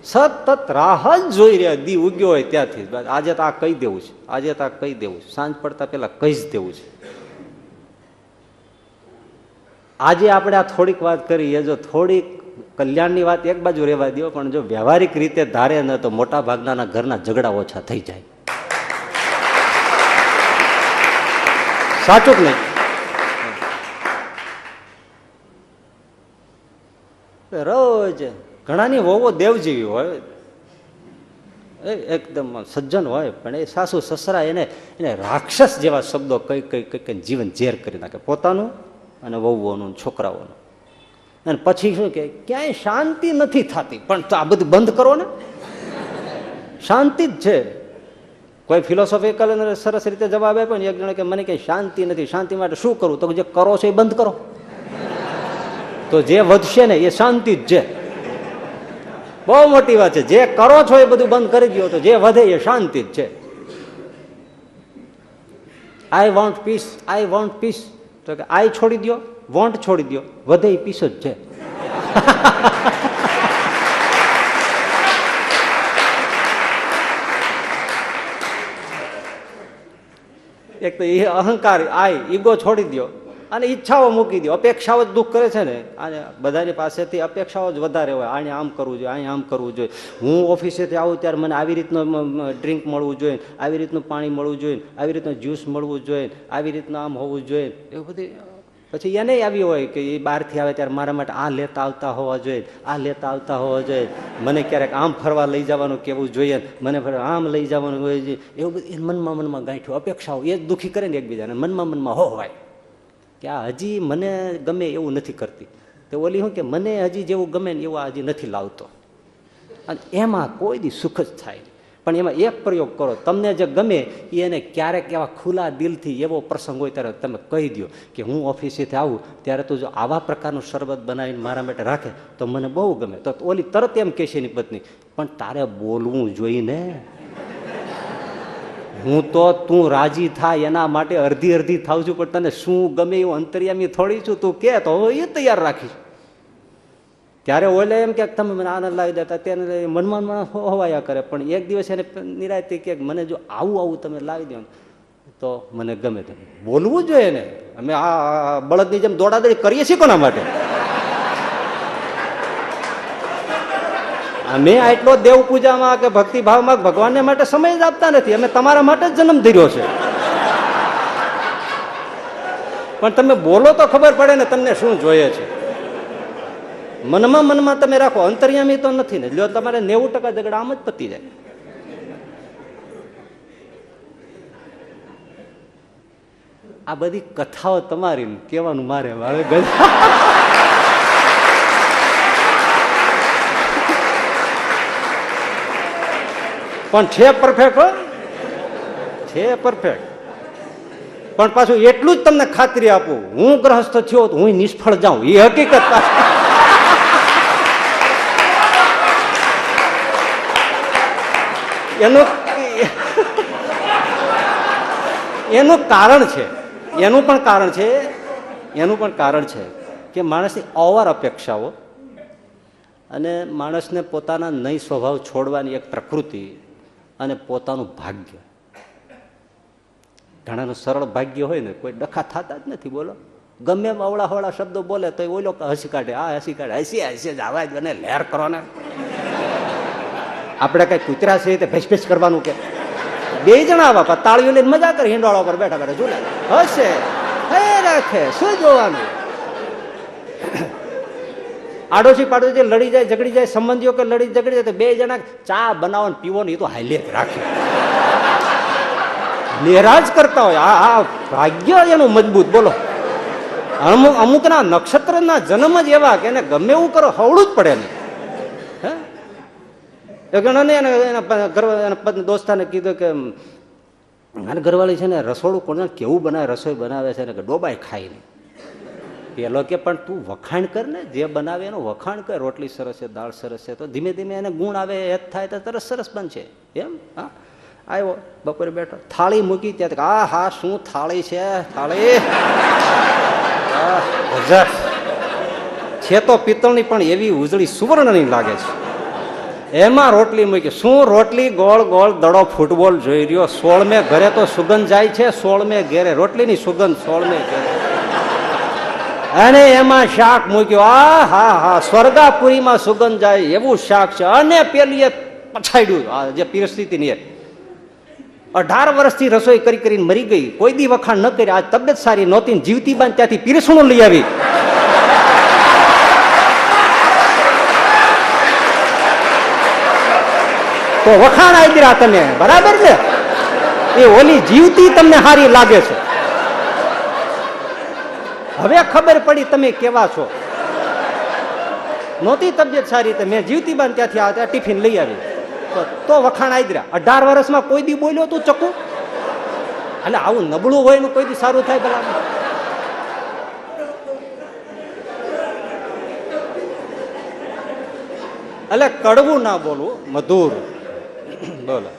સતત રાહ જ જોઈ રહ્યા, દી ઉગ્યો હોય ત્યાંથી, આજે તો આ કહી દેવું છે, આજે તો આ કહી દેવું છે, સાંજ પડતા પેલા કહી જ દેવું છે. આજે આપણે આ થોડીક વાત કરીએ, જો થોડીક કલ્યાણની વાત એક બાજુ રહેવા દો, પણ જો વ્યવહારિક રીતે ધારે ને તો મોટા ભાગના ઘરના ઝઘડા ઓછા થઈ જાય. સાચું જ નહીં? રોજ ઘણાની વહુઓ દેવ જેવી હોય, એકદમ સજ્જન હોય, પણ એ સાસુ સસરા એને રાક્ષસ જેવા શબ્દો કઈ કઈ કઈ જીવન ઝેર કરી નાખે, પોતાનું અને વહુઓનું, છોકરાઓનું. અને પછી શું કે ક્યાંય શાંતિ નથી થતી, પણ આ બધું બંધ કરો ને, શાંતિ જ છે. કોઈ ફિલોસોફિકલ સરસ રીતે જવાબ આપ્યો ને એક જણે કે મને કઈ શાંતિ નથી, શાંતિ માટે શું કરવું? તો જે કરો છો એ બંધ કરો, તો જે વધશે ને એ શાંતિ જ છે. બહુ મોટી વાત છે, જે કરો છો એ બધું બંધ કરી દો તો જે વધે એ શાંતિ જ છે. I want peace, I want peace, તો કે આઈ છોડી દો, વોન્ટ છોડી દો, વધે એ પીસ જ છે. એક તો એ અહંકાર, આઈ ઈગો છોડી દો અને ઈચ્છાઓ મૂકી દો. અપેક્ષાઓ જ દુઃખ કરે છે ને. અને બધાની પાસેથી અપેક્ષાઓ જ વધારે હોય, આને આમ કરવું જોઈએ, અહીં આમ કરવું જોઈએ, હું ઓફિસેથી આવું ત્યારે મને આવી રીતનું ડ્રિંક મળવું જોઈએ, આવી રીતનું પાણી મળવું જોઈએ, આવી રીતનું જ્યુસ મળવું જોઈએ, આવી રીતનું આમ હોવું જોઈએ, એવું બધી. પછી એને આવી હોય કે એ બહારથી આવે ત્યારે મારા માટે આ લેતા આવતા હોવા જોઈએ, આ લેતા આવતા હોવા જોઈએ, મને ક્યારેક આમ ફરવા લઈ જવાનું કેવું જોઈએ, મને આમ લઈ જવાનું હોય છે, એવું બધું મનમાં ગાંઠ્યું. અપેક્ષાઓ એ જ દુઃખી કરે ને એકબીજાને. મનમાં હોવાય કે આ હજી મને ગમે એવું નથી કરતી, તો ઓલી શું કે મને હજી જેવું ગમે ને એવું હજી નથી લાવતો. અને એમાં કોઈ દી સુખ જ થાય. પણ એમાં એક પ્રયોગ કરો, તમને જે ગમે એને ક્યારેક એવા ખુલ્લા દિલથી એવો પ્રસંગ હોય ત્યારે તમે કહી દો કે હું ઓફિસેથી આવું ત્યારે તું જો આવા પ્રકારનું શરબત બનાવીને મારા માટે રાખે તો મને બહુ ગમે. તો ઓલી તરત એમ કહેશે એની પત્ની, પણ તારે બોલવું જોઈને, હું તો તું રાજી થાય એના માટે અડધી થાવ છું, પણ તને શું ગમે એવું અંતર્યામી થોડી છું, તું કે તો એ તૈયાર રાખીશ. ત્યારે ઓલે એમ કે તમે મને આનંદ લાવી દેતા, તેને મનમાં હોવાયા કરે. પણ એક દિવસ એને નિરાયતી કે મને જો આવું તમે લાવી દો તો મને ગમે. તમે બોલવું જોઈએ ને. અમે આ બળદની જેમ દોડાદોડી કરીએ છીએ કોના માટે? અમે આટલો દેવ પૂજામાં કે ભક્તિ ભાવમાં ભગવાનને માટે સમય જ આપતા નથી. અમે તમારા માટે જ જન્મ ધર્યો છે. પણ તમે બોલો તો ખબર પડે ને તમને શું જોઈએ છે. મનમાં તમે રાખો, અંતર્યામી તો નથી ને. લ્યો તમારે 90% ઝઘડા આમ જ પતી જાય. આ બધી કથાઓ તમારી, કહેવાનું મારે હવે પણ છે પરફેક્ટ, હો છે પરફેક્ટ. પણ પાછું એટલું જ તમને ખાતરી આપું, હું ગ્રહસ્થ થયો તો હું નિષ્ફળ જાઉં એ હકીકત. એનું કારણ છે, એનું પણ કારણ છે, એનું પણ કારણ છે કે માણસની ઓવર અપેક્ષાઓ અને માણસને પોતાના નહીં સ્વભાવ છોડવાની એક પ્રકૃતિ અને પોતાનું ભાગ્ય. ઘણાનું સરળ ભાગ્ય હોય ને, કોઈ ડખા થતા જ નથી. બોલો, ગમે અવળા હવળા શબ્દો બોલે તો ઓલો હસી કાઢે, આ હસી કાઢે, હસી જ આવાજ બને, લહેર કરો ને. આપણે કઈ કૂતરા છે તે ભેસ કરવાનું કે? બે જણા આવા તાળીઓ લઈને મજા કરે, હિંડોળા પર બેઠા બેઠા ઝૂલે, હશે, હે રાખે, શું જોવાનું? આડોશી પાડોશી લડી જાય, ઝઘડી જાય, સંબંધીઓ કે લડી ઝઘડી જાય તો બે જણા ચા બનાવો ને પીવો ને એ તો હાલે રાખે, નિરાજ કરતા હોય. આ ભાગ્ય એનું મજબૂત. બોલો, અમુકના નક્ષત્રના જન્મ જ એવા કે એને ગમે એવું કરો હવડું જ પડે ને. એના દોસ્તાને કીધું કે મારી ઘરવાળી છે ને રસોડું કોને કેવું બનાવે, રસોઈ બનાવે છે ને કે ડોબાઈ ખાઈ નહીં. પેલો કે પણ તું વખાણ કર ને, જે બનાવે એનું વખાણ કર. રોટલી સરસ છે, દાળ સરસ છે, તો ધીમે ધીમે એને ગુણ આવે, એ થાય તો તરત સરસ બનશે. એમ હા, આવ્યો બપોરે બેઠો, થાળી મૂકી ત્યાં આ હા શું થાળી છે, થાળી છે તો પિત્તળની પણ એવી ઉજળી સુવર્ણની લાગે છે. એમાં રોટલી મૂકી. શું રોટલી ગોળ ગોળ દડો ફૂટબોલ જોઈ રહ્યો. 16મે ઘરે તો સુગંધ જાય છે, 16મે ઘેરે રોટલીની સુગંધ 16મે ઘેરે. અને એમાં શાક મૂક્યો. આ હા હા, સ્વર્ગાપુરીમાં સુગંધ જાય એવું શાક છે. અને પેલી પછાડ્યું, જે પરિસ્થિતિ ની 18 વર્ષથી રસોઈ કરી કરીને મરી ગઈ, કોઈ દી વખાણ ન કરી. આ તબિયત સારી નહોતી, જીવતી બાન ત્યાંથી પીરસણું લઈ આવી. તો વખાણ આવી રહ્યા તમે, બરાબર છે? એ ઓલી જીવતી તમને સારી લાગે છે. હવે ખબર પડી તમે કેવા છો. નહોતી તબિયત સારી, મેં જીવતી બાન ત્યાંથી આવતા ટિફિન લઈ આવી, તો વખાણ આવી રહ્યા. 18 વર્ષમાં કોઈ દી બોલ્યો તું ચકુ? એટલે આવું નબળું હોય ને કોઈ દી સારું થાય પેલા? એટલે કડવું ના બોલવું, મધુર બોલો.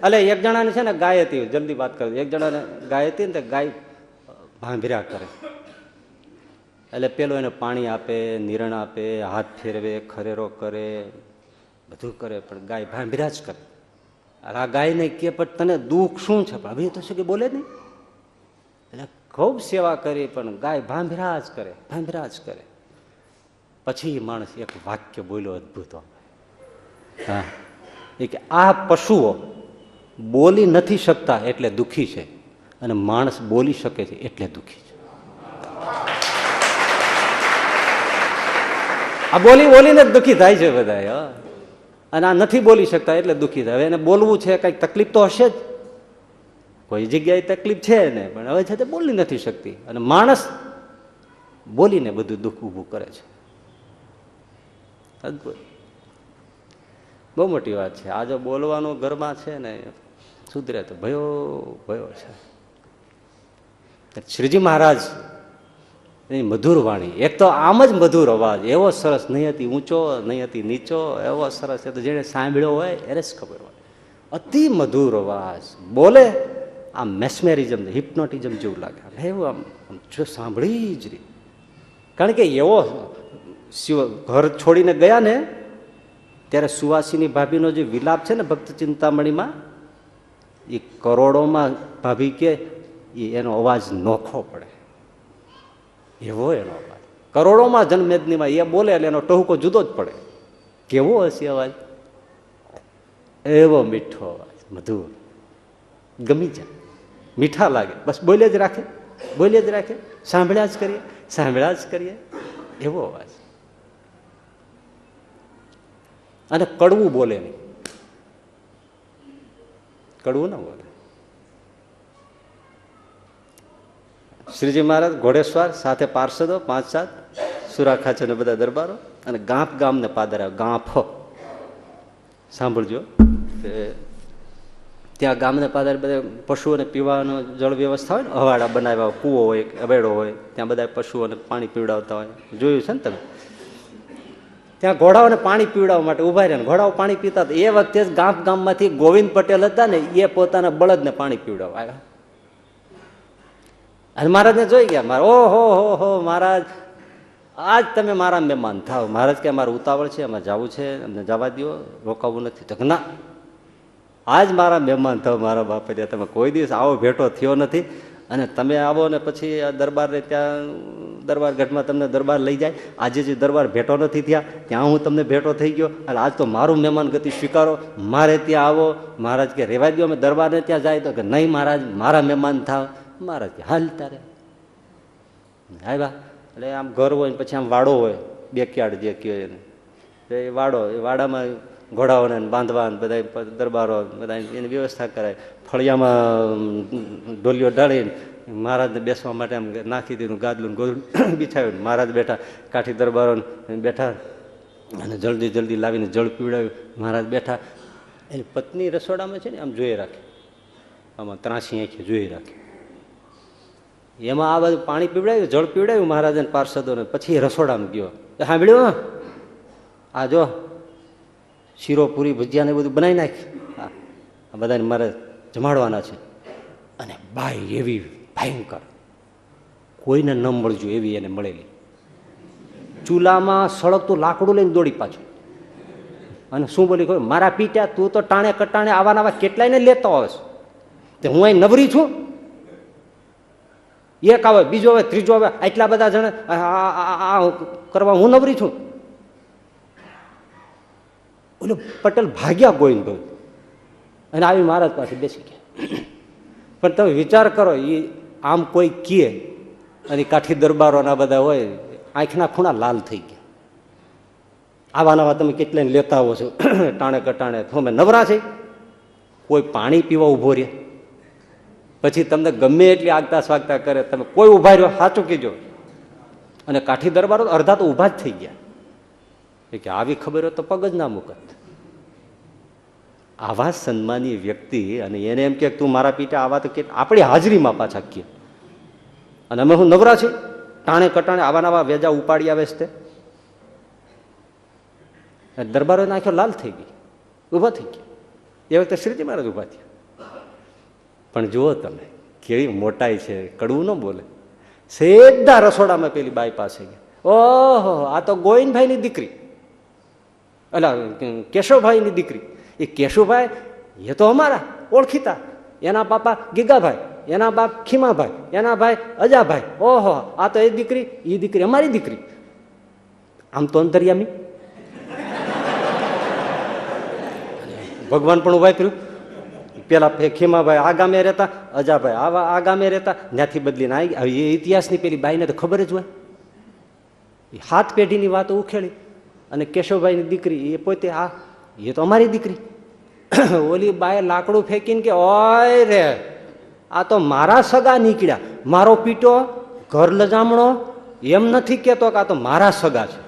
એટલે એક જણાને છે ને ગાય હતી, જલ્દી વાત કરી. એક જણાને ગાય હતી ને તે ગાય ભાંભર્યા કરે. એટલે પેલો એને પાણી આપે, નિરણ આપે, હાથ ફેરવે, ખરેરો કરે, બધું કરે, પણ ગાય ભાંભર્યા જ કરે. આ ગાયને કે પણ તને દુઃખ શું છે? પણ હવે તો શું કે બોલે નહીં. એટલે ખૂબ સેવા કરી પણ ગાય ભાંભર્યા જ કરે, ભાંભર્યા જ કરે. પછી માણસ એક વાક્ય બોલ્યો અદભુત. હા, એ કે આ પશુઓ બોલી નથી શકતા એટલે દુઃખી છે, અને માણસ બોલી શકે છે એટલે દુઃખી છે. આ બોલી બોલીને જ દુઃખી થાય છે બધા, અને આ નથી બોલી શકતા એટલે દુઃખી થાય. હવે એને બોલવું છે, કઈક તકલીફ તો હશે જ, કોઈ જગ્યાએ તકલીફ છે ને, પણ હવે છે તે બોલી નથી શકતી, અને માણસ બોલીને બધું દુઃખ ઊભું કરે છે. અદભુત, બહુ મોટી વાત છે. આ જો બોલવાનું ઘરમાં છે ને સુધરે તો ભયો ભયો છે. શ્રીજી મહારાજ એની મધુર વાણી, એક તો આમ જ મધુર અવાજ, એવો સરસ, નહીં હતી ઊંચો નહીં હતી નીચો, એવો સરસ. એ તો જેને સાંભળ્યો હોય એને જ ખબર હોય. અતિ મધુર અવાજ બોલે, આમ મેસ્મેરિઝમ, હિપ્નોટિઝમ જેવું લાગે. એવું આમ જો સાંભળી જ રહી. કારણ કે એવો ઘર છોડીને ગયા ને ત્યારે સુવાસીની ભાભીનો જે વિલાપ છે ને ભક્ત ચિંતામણીમાં, એ કરોડોમાં ભાભી કે એનો અવાજ નોખો પડે, એવો એનો અવાજ. કરોડોમાં જન્મેદનીમાં એ બોલે એટલે એનો ટહુકો જુદો જ પડે. કેવો હશે અવાજ? એવો મીઠો અવાજ, મધુર, ગમી જાય, મીઠા લાગે. બસ બોલે જ રાખે, બોલે જ રાખે, સાંભળ્યા જ કરીએ, સાંભળ્યા જ કરીએ, એવો અવાજ. અને કડવું બોલે નહીં, કડવું ના બોલે. શ્રીજી મહારાજ ઘોડેશ્વર સાથે પાર્ષદો 5-7 સુરાખાચર ને બધા દરબારો, અને ગાંફ ગામને પાદર, ગાંફ સાંભળજો. ત્યાં ગામને પાદર બધા પશુઓને પીવાનો જળ વ્યવસ્થા હોય ને, હવાડા બનાવ્યા હોય, કૂવો હોય, અવેડો હોય, ત્યાં બધા પશુઓને પાણી પીવડાવતા હોય. જોયું છે ને તમે? ત્યાં ઘોડાઓને પાણી પીવડાવવા માટે ઉભા રહ્યા, ઘોડાઓ પાણી પીતા હતા. એ વખતે જ ગામમાંથી ગોવિંદ પટેલ હતા ને, એ પોતાના બળદને પાણી પીવડાવવા આવ્યા. અને મહારાજને જોઈ ગયા, મારા ઓહો હો હો મહારાજ આજ તમે મારા મહેમાન થાવ. મહારાજ કે અમારે ઉતાવળ છે, અમારે જવું છે, અમને જવા દો, રોકાવું નથી. તો ના, આજ મારા મહેમાન થાવ મારા બાપા, તમે કોઈ દિવસ આવો ભેટો થયો નથી. અને તમે આવો ને પછી આ દરબારને ત્યાં દરબાર ગઢમાં તમને દરબાર લઈ જાય. આજે જે દરબાર ભેટો નથી થયા ત્યાં હું તમને ભેટો થઈ ગયો, અને આજ તો મારું મહેમાન ગતિ સ્વીકારો, મારે ત્યાં આવો. મહારાજ કે રેવા દો, અમે દરબારને ત્યાં જાય. તો કે નહીં મહારાજ, મારા મહેમાન થાવ. મહારાજ કે હાલ તારે આવ્યા. એટલે આમ ઘર હોય ને પછી આમ વાડો હોય, બેકયાર્ડ જે કહે એને, એ વાડો, એ વાડામાં ઘોડાઓને બાંધવા બધા દરબારો બધા એની વ્યવસ્થા કરાય. ફળિયામાં ઢોલિયો ઢાળીને મહારાજને બેસવા માટે આમ નાખી દીધું, ગાદલું ગોદલું બિછાવ્યું. મહારાજ બેઠા, કાઠી દરબારો બેઠા, અને જલ્દી જલ્દી લાવીને જળ પીવડાવ્યું. મહારાજ બેઠા, એની પત્ની રસોડામાં છે ને આમ જોઈ રાખે, આમાં ત્રાસી આંખે જોઈ રાખે. એમાં આ બધું પાણી પીવડાવ્યું, જળ પીવડાવ્યું મહારાજને પાર્ષદોને. પછી રસોડામાં ગયો, સાંભળ્યું આ જો શીરો પૂરી ભજીયા ને બધું બનાવી નાખી, આ બધાને મારે જમાડવાના છે. અને બાઈ એવી ભયંકર, કોઈને ન મળજો એવી એને મળેલી. ચૂલામાં સળગતું લાકડું લઈને દોડી પાછું. અને શું બોલી ખબર, મારા પીટ્યા, તું તો ટાણે કટાણે આવા નવા કેટલાયને લેતો આવે છે, તે હું અહીં નવરી છું? એક આવે, બીજો આવે, ત્રીજો આવે, આટલા બધા જણ કરવા હું નવરી છું? ઓલો પટેલ ભાગ્યા ગોવિંદભાઈ અને આવી મહારાજ પાસે બેસી ગયા. પણ તમે વિચાર કરો, એ આમ કોઈ કહે, અને કાઠી દરબારોના બધા હોય, આંખના ખૂણા લાલ થઈ ગયા. આવા નવા તમે કેટલાને લેતા આવો છો ટાણે કટાણે, તમે નવરા છે? કોઈ પાણી પીવા ઉભો રહે, પછી તમને ગમે એટલી આગતા સ્વાગતા કરે, તમે કોઈ ઉભા રહ્યો, સાચું કીજો. અને કાઠી દરબારો અડધા તો ઉભા જ થઈ ગયા. કે આવી ખબર હોય તો પગ જ ના મૂકત. આવા સન્માનીય વ્યક્તિ, અને એને એમ કે તું મારા પીઠે આવા, તો કે આપણી હાજરીમાં પાછા કહે. અને અમે હું નવરા છીએ, ટાણે કટાણે આવા નવા વેજા ઉપાડી આવે છે. દરબારો નાખ્યો લાલ થઈ ગઈ, ઉભા થઈ ગયા. એ વખતે શ્રીજી મહારાજ ઉભા થયા. પણ જુઓ તમે કેવી મોટાઈ છે, કડવું ન બોલે. સીધા રસોડામાં પેલી બાઈ પાસે ગયા. ઓહો, આ તો ગોવિંદભાઈની દીકરી, એટલે કેશવભાઈની દીકરી. એ કેશુભાઈ એ તો અમારા ઓળખીતા, એના બાપા ગીગાભાઈ, એના બાપ ખીમાભાઈ, એના ભાઈ અજાભાઈ. ઓહો, આ તો એ દીકરી અમારી દીકરી. આમ તો અંતર્યામી ભગવાન પણ ઉભા કર્યું. પેલા ખીમાભાઈ આ ગામે રહેતા, અજાભાઈ આ ગામે રહેતા, ત્યાંથી બદલીને આવી. એ ઇતિહાસની પેલી બાઈને તો ખબર જ હોય. હાથ પેઢીની વાતો ઉખેડી. અને કેશવભાઈની દીકરી એ પોતે, આ એ તો અમારી દીકરી. ઓલી બાએ લાકડું ફેંકીને કે ઓય રે, આ તો મારા સગા નીકળ્યા, મારો પીટો ઘર લજામણો, એમ નથી કેતો કે આ તો મારા સગા છે.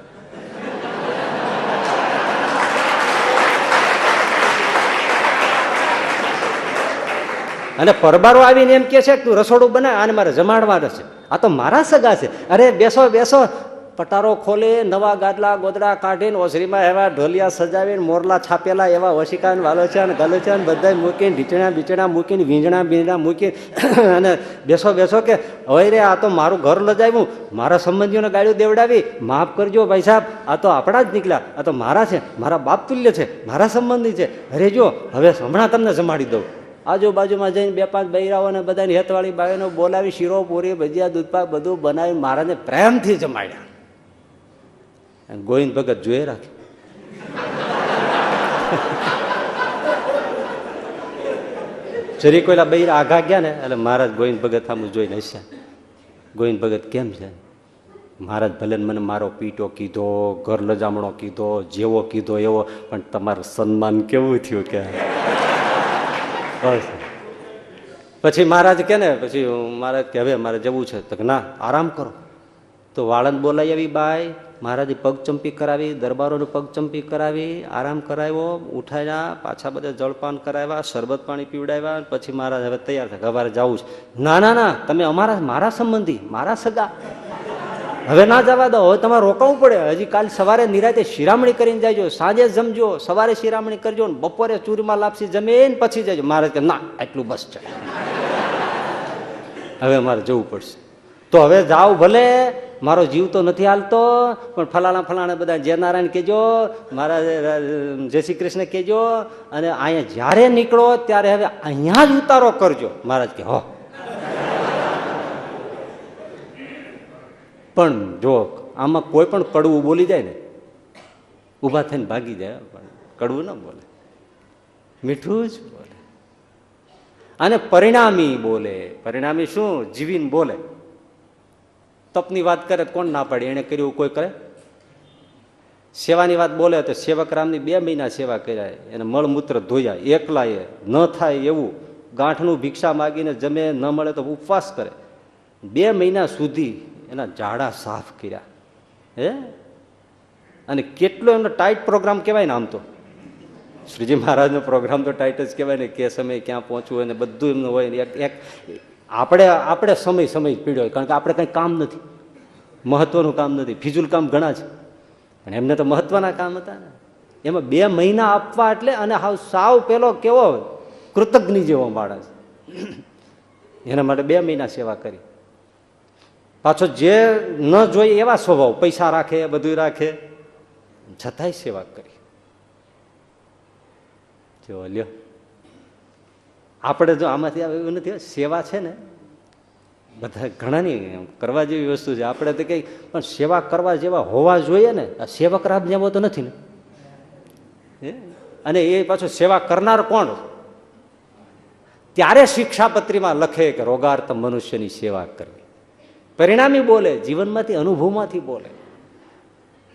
અને પરબારો આવીને એમ કે છે કે તું રસોડું બનાય, આને મારે જમાડવાના છે, આ તો મારા સગા છે. અરે બેસો બેસો. પટારો ખોલે, નવા ગાદલા ગોદડા કાઢીને ઓસરીમાં એવા ઢોલિયા સજાવીને, મોરલા છાપેલા એવા ઓશિકાન વાલોચાન ગલોચાન બધા મૂકીને, ઢીચણા બીચણા મૂકીને, વીંજણા બીંજણા મૂકીને, અને બેસો બેસો કે હવે રે, આ તો મારું ઘર લજાવ્યું, મારા સંબંધીઓને ગાડીઓ દેવડાવી, માફ કરજો ભાઈ સાહેબ, આ તો આપણા જ નીકળ્યા, આ તો મારા છે, મારા બાપ તુલ્ય છે, મારા સંબંધી છે. અરે જો હવે હમણાં તમને જમાડી દઉં. આજુબાજુમાં જઈને 2-5 બૈરાઓને બધાની હેતવાળી બાઈઓને બોલાવી, શીરો પૂરી ભજીયા દૂધપાક બધું બનાવી મહારાજને પ્રેમથી જમાડ્યા. ગોવિંદ ભગત જોઈ રાખે. જરી કોઈલા બૈરા આઘા ગયા ને, એટલે મહારાજ ગોવિંદ ભગત સામે જોઈને હસ્યા. ગોવિંદ ભગત કેમ છે? મહારાજ ભલે મને મારો પીટો કીધો, ઘર લજામણો કીધો, જેવો કીધો એવો, પણ તમારું સન્માન કેવું થયું કે. પછી મહારાજ કે ને, પછી મહારાજ કે હવે મારે જવું છે. તો ના, આરામ કરો. તો વાળંદ બોલાવી આવી બાઈ, મહારાજે પગચંપી કરાવી, દરબારોને પગચંપી કરાવી, આરામ કરાવ્યો, ઉઠાવ્યા, પાછા બધા જળપાન કરાવ્યા, શરબત પાણી પીવડાવ્યા. પછી મહારાજ હવે તૈયાર થાય, અમારે જવું છે. ના ના ના, તમે મારા સંબંધી, મારા સગા, હવે ના જવા દો, હવે તમારે રોકાવું પડે. હજી કાલ સવારે નિરાતે શિરામણી કરીને જાયજો, સાંજે જમજો, સવારે શિરામણી કરજો, બપોરે ચૂરમા લાપસી જમીન પછી જજો. મહારાજ કે ના, આટલું બસ છે. હવે મારે જવું પડશે. તો હવે જાઓ ભલે, મારો જીવ તો નથી હાલતો, પણ ફલાણા બધા જય નારાયણ કહેજો, મારા જય શ્રી કૃષ્ણ કહેજો, અને અહીંયા જ્યારે નીકળો ત્યારે હવે અહીંયા જ ઉતારો કરજો. મહારાજ કે હો. પણ જો આમાં કોઈ પણ કડવું બોલી જાય ને, ઊભા થઈને ભાગી જાય, પણ કડવું ન બોલે, મીઠું જ બોલે. અને પરિણામી બોલે. પરિણામી શું? જીવીને બોલે. તપની વાત કરે કોણ ના પાડે? એને કર્યું કોઈ કરે? સેવાની વાત બોલે તો સેવકરામની 2 મહિના સેવા કર્યા, એને મળમૂત્ર ધોયા એકલાએ, ન થાય એવું ગાંઠનું ભિક્ષા માગીને જમે, ન મળે તો ઉપવાસ કરે. 2 મહિના સુધી એના ઝાડા સાફ કર્યા. હે, અને કેટલો એમનો ટાઈટ પ્રોગ્રામ કહેવાય ને. આમ તો શ્રીજી મહારાજનો પ્રોગ્રામ તો ટાઈટ જ કહેવાય ને, કે સમય ક્યાં પહોંચવું અને બધું એમનું હોય. એક આપણે સમય પીડ્યો, કારણ કે આપણે કંઈ કામ નથી, મહત્વનું કામ નથી, ફિજુલ કામ ઘણા છે, પણ એમને તો મહત્વના કામ હતા ને. એમાં 2 મહિના આપવા એટલે, અને સાવ પેલો કેવો કૃતજ્ઞ જેવો માણસ, એના માટે 2 મહિના સેવા કરી. પાછો જે ન જોઈએ એવા સ્વભાવ, પૈસા રાખે, બધું રાખે, છતાંય સેવા કરી. જો લ્યો, આપણે જો આમાંથી એવું નથી. સેવા છે ને બધા ઘણાની કરવા જેવી વસ્તુ છે. આપણે તો કઈ પણ સેવા કરવા જેવા હોવા જોઈએ ને. આ સેવક રામ જેવો તો નથી ને. અને એ પાછું સેવા કરનાર કોણ? ત્યારે શિક્ષાપત્રીમાં લખે કે રોગાર્થ મનુષ્યની સેવા કરવી. પરિણામી બોલે, જીવનમાંથી, અનુભવમાંથી બોલે.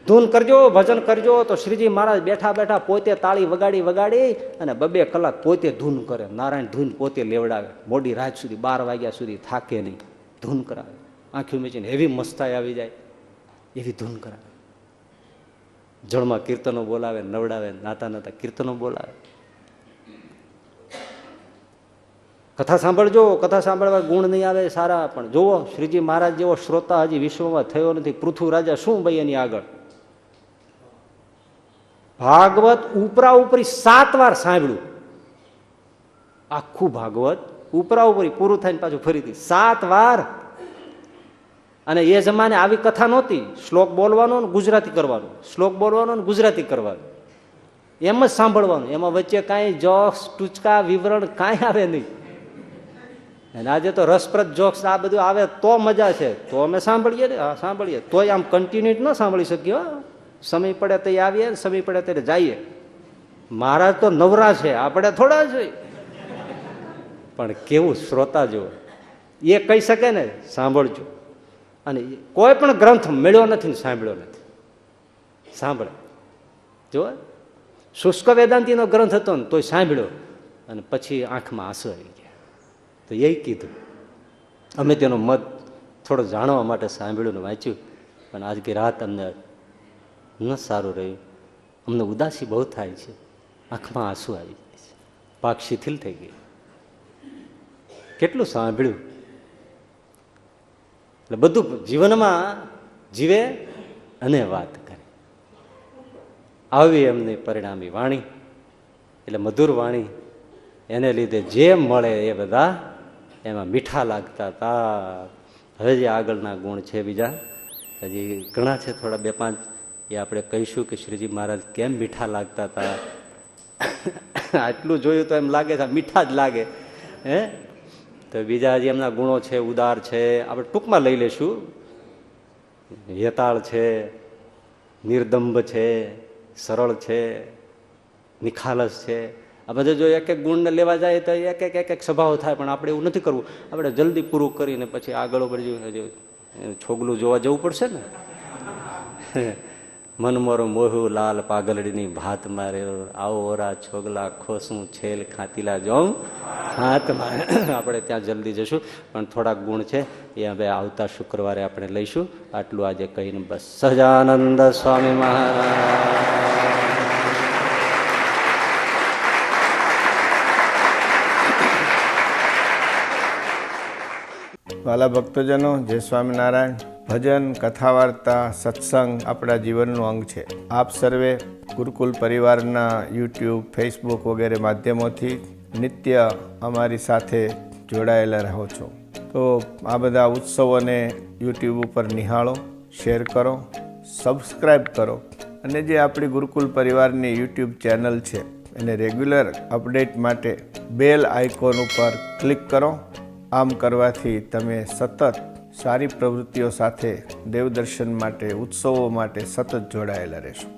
ધૂન કરજો, ભજન કરજો, તો શ્રીજી મહારાજ બેઠા બેઠા પોતે તાળી વગાડી અને 2 કલાક પોતે ધૂન કરે. નારાયણ ધૂન પોતે લેવડાવે, મોડી રાત સુધી, 12 વાગ્યા સુધી થાકે નહીં, ધૂન કરાવે. આંખી મીચીને એવી મસ્તાઈ આવી જાય, એવી ધૂન કરાવે. જળમાં કીર્તનો બોલાવે, નવડાવે, નાતા કીર્તનો બોલાવે. કથા સાંભળજો, કથા સાંભળવા ગુણ નહીં આવે સારા, પણ જુઓ શ્રીજી મહારાજ જેવો શ્રોતા હજી વિશ્વમાં થયો નથી. પૃથ્વી રાજા શું ભાઈ એની આગળ? ભાગવત ઉપરા ઉપરી 7 વાર સાંભળ્યું. આખું ભાગવત ઉપરા ઉપરી પૂરું થઈને પાછું ફરીથી 7 વાર. અને એ જમાને આવી કથા નહોતી. શ્લોક બોલવાનો ને ગુજરાતી કરવાનું, શ્લોક બોલવાનો ને ગુજરાતી કરવાનું, એમ જ સાંભળવાનું. એમાં વચ્ચે કાંઈ જોક્સ, ટૂચકા, વિવરણ કાંઈ આવે નહીં. અને આજે તો રસપ્રદ જોક્સ આ બધું આવે તો મજા છે, તો અમે સાંભળીએ ને. હા, સાંભળીએ તોય આમ કન્ટિન્યુ ન સાંભળી શકીએ. સમય પડે તો આવીએ, સમય પડે ત્યારે જઈએ. મહારાજ તો નવરા છે, આપણે થોડા છે. પણ કેવું શ્રોતા જો એ કહી શકે ને, સાંભળજો. અને કોઈ પણ ગ્રંથ મળ્યો નથી ને સાંભળ્યો નથી. સાંભળે જો. શુષ્ક વેદાંતિનો ગ્રંથ હતો ને તોય સાંભળ્યો, અને પછી આંખમાં આંસુ આવી ગયા. તો એ કીધું, અમે તેનો મત થોડો જાણવા માટે સાંભળ્યું ને વાંચ્યું, પણ આજ કે રાત અમને ન સારું રહ્યું, અમને ઉદાસી બહુ થાય છે, આંખમાં આંસુ આવી જાય છે, પાક શિથિલ થઈ ગઈ. કેટલું સાંભળ્યું એટલે બધું જીવનમાં જીવે અને વાત કરે. આવી એમની પરિણામી વાણી, એટલે મધુર વાણી. એને લીધે જે મળે એ બધા એમાં મીઠા લાગતા હતા. હવે જે આગળના ગુણ છે બીજા હજી ઘણા છે, થોડા 2-5 એ આપણે કહીશું કે શ્રીજી મહારાજ કેમ મીઠા લાગતા હતા. આટલું જોયું તો એમ લાગે છે મીઠા જ લાગે. હે, તો બીજા હજી એમના ગુણો છે, ઉદાર છે, આપણે ટૂંકમાં લઈ લેશું. યતાળ છે, નિર્દંભ છે, સરળ છે, નિખાલસ છે. આ બધા જો એક ગુણને લેવા જાય તો એક સ્વભાવ થાય, પણ આપણે એવું નથી કરવું. આપણે જલ્દી પૂરું કરીને પછી આગળ છોગલું જોવા જવું પડશે ને. મન મોરો મોહું લાલ પાગલડીની ભાત મારે, આવો ઓરા છોગલા ખોસું છેલ ખાતીલા જોઉં હાથ મારે. આપણે ત્યાં જલ્દી જશું, પણ થોડાક ગુણ છે એ હવે આવતા શુક્રવારે આપણે લઈશું. આટલું આજે કહીને બસ. સહજાનંદ સ્વામી મહારાજ. વાલા ભક્તજનો, જય સ્વામિનારાયણ. ભજન, કથા વાર્તા, સત્સંગ આપણા જીવનનું અંગ છે. આપ સર્વે ગુરુકુલ પરિવારના યુટ્યુબ, ફેસબુક વગેરે માધ્યમોથી નિત્ય અમારી સાથે જોડાયેલા રહો છો. તો આ બધા ઉત્સવોને યુટ્યુબ ઉપર નિહાળો, શેર કરો, સબસ્ક્રાઈબ કરો અને જે આપણી ગુરુકુલ પરિવારની યુટ્યુબ ચેનલ છે એને રેગ્યુલર અપડેટ માટે બેલ આઇકોન ઉપર ક્લિક કરો. આમ કરવાથી તમે સતત સારી પ્રવૃત્તિઓ સાથે દેવદર્શન માટે, ઉત્સવો માટે સતત જોડાયેલા રહેશો.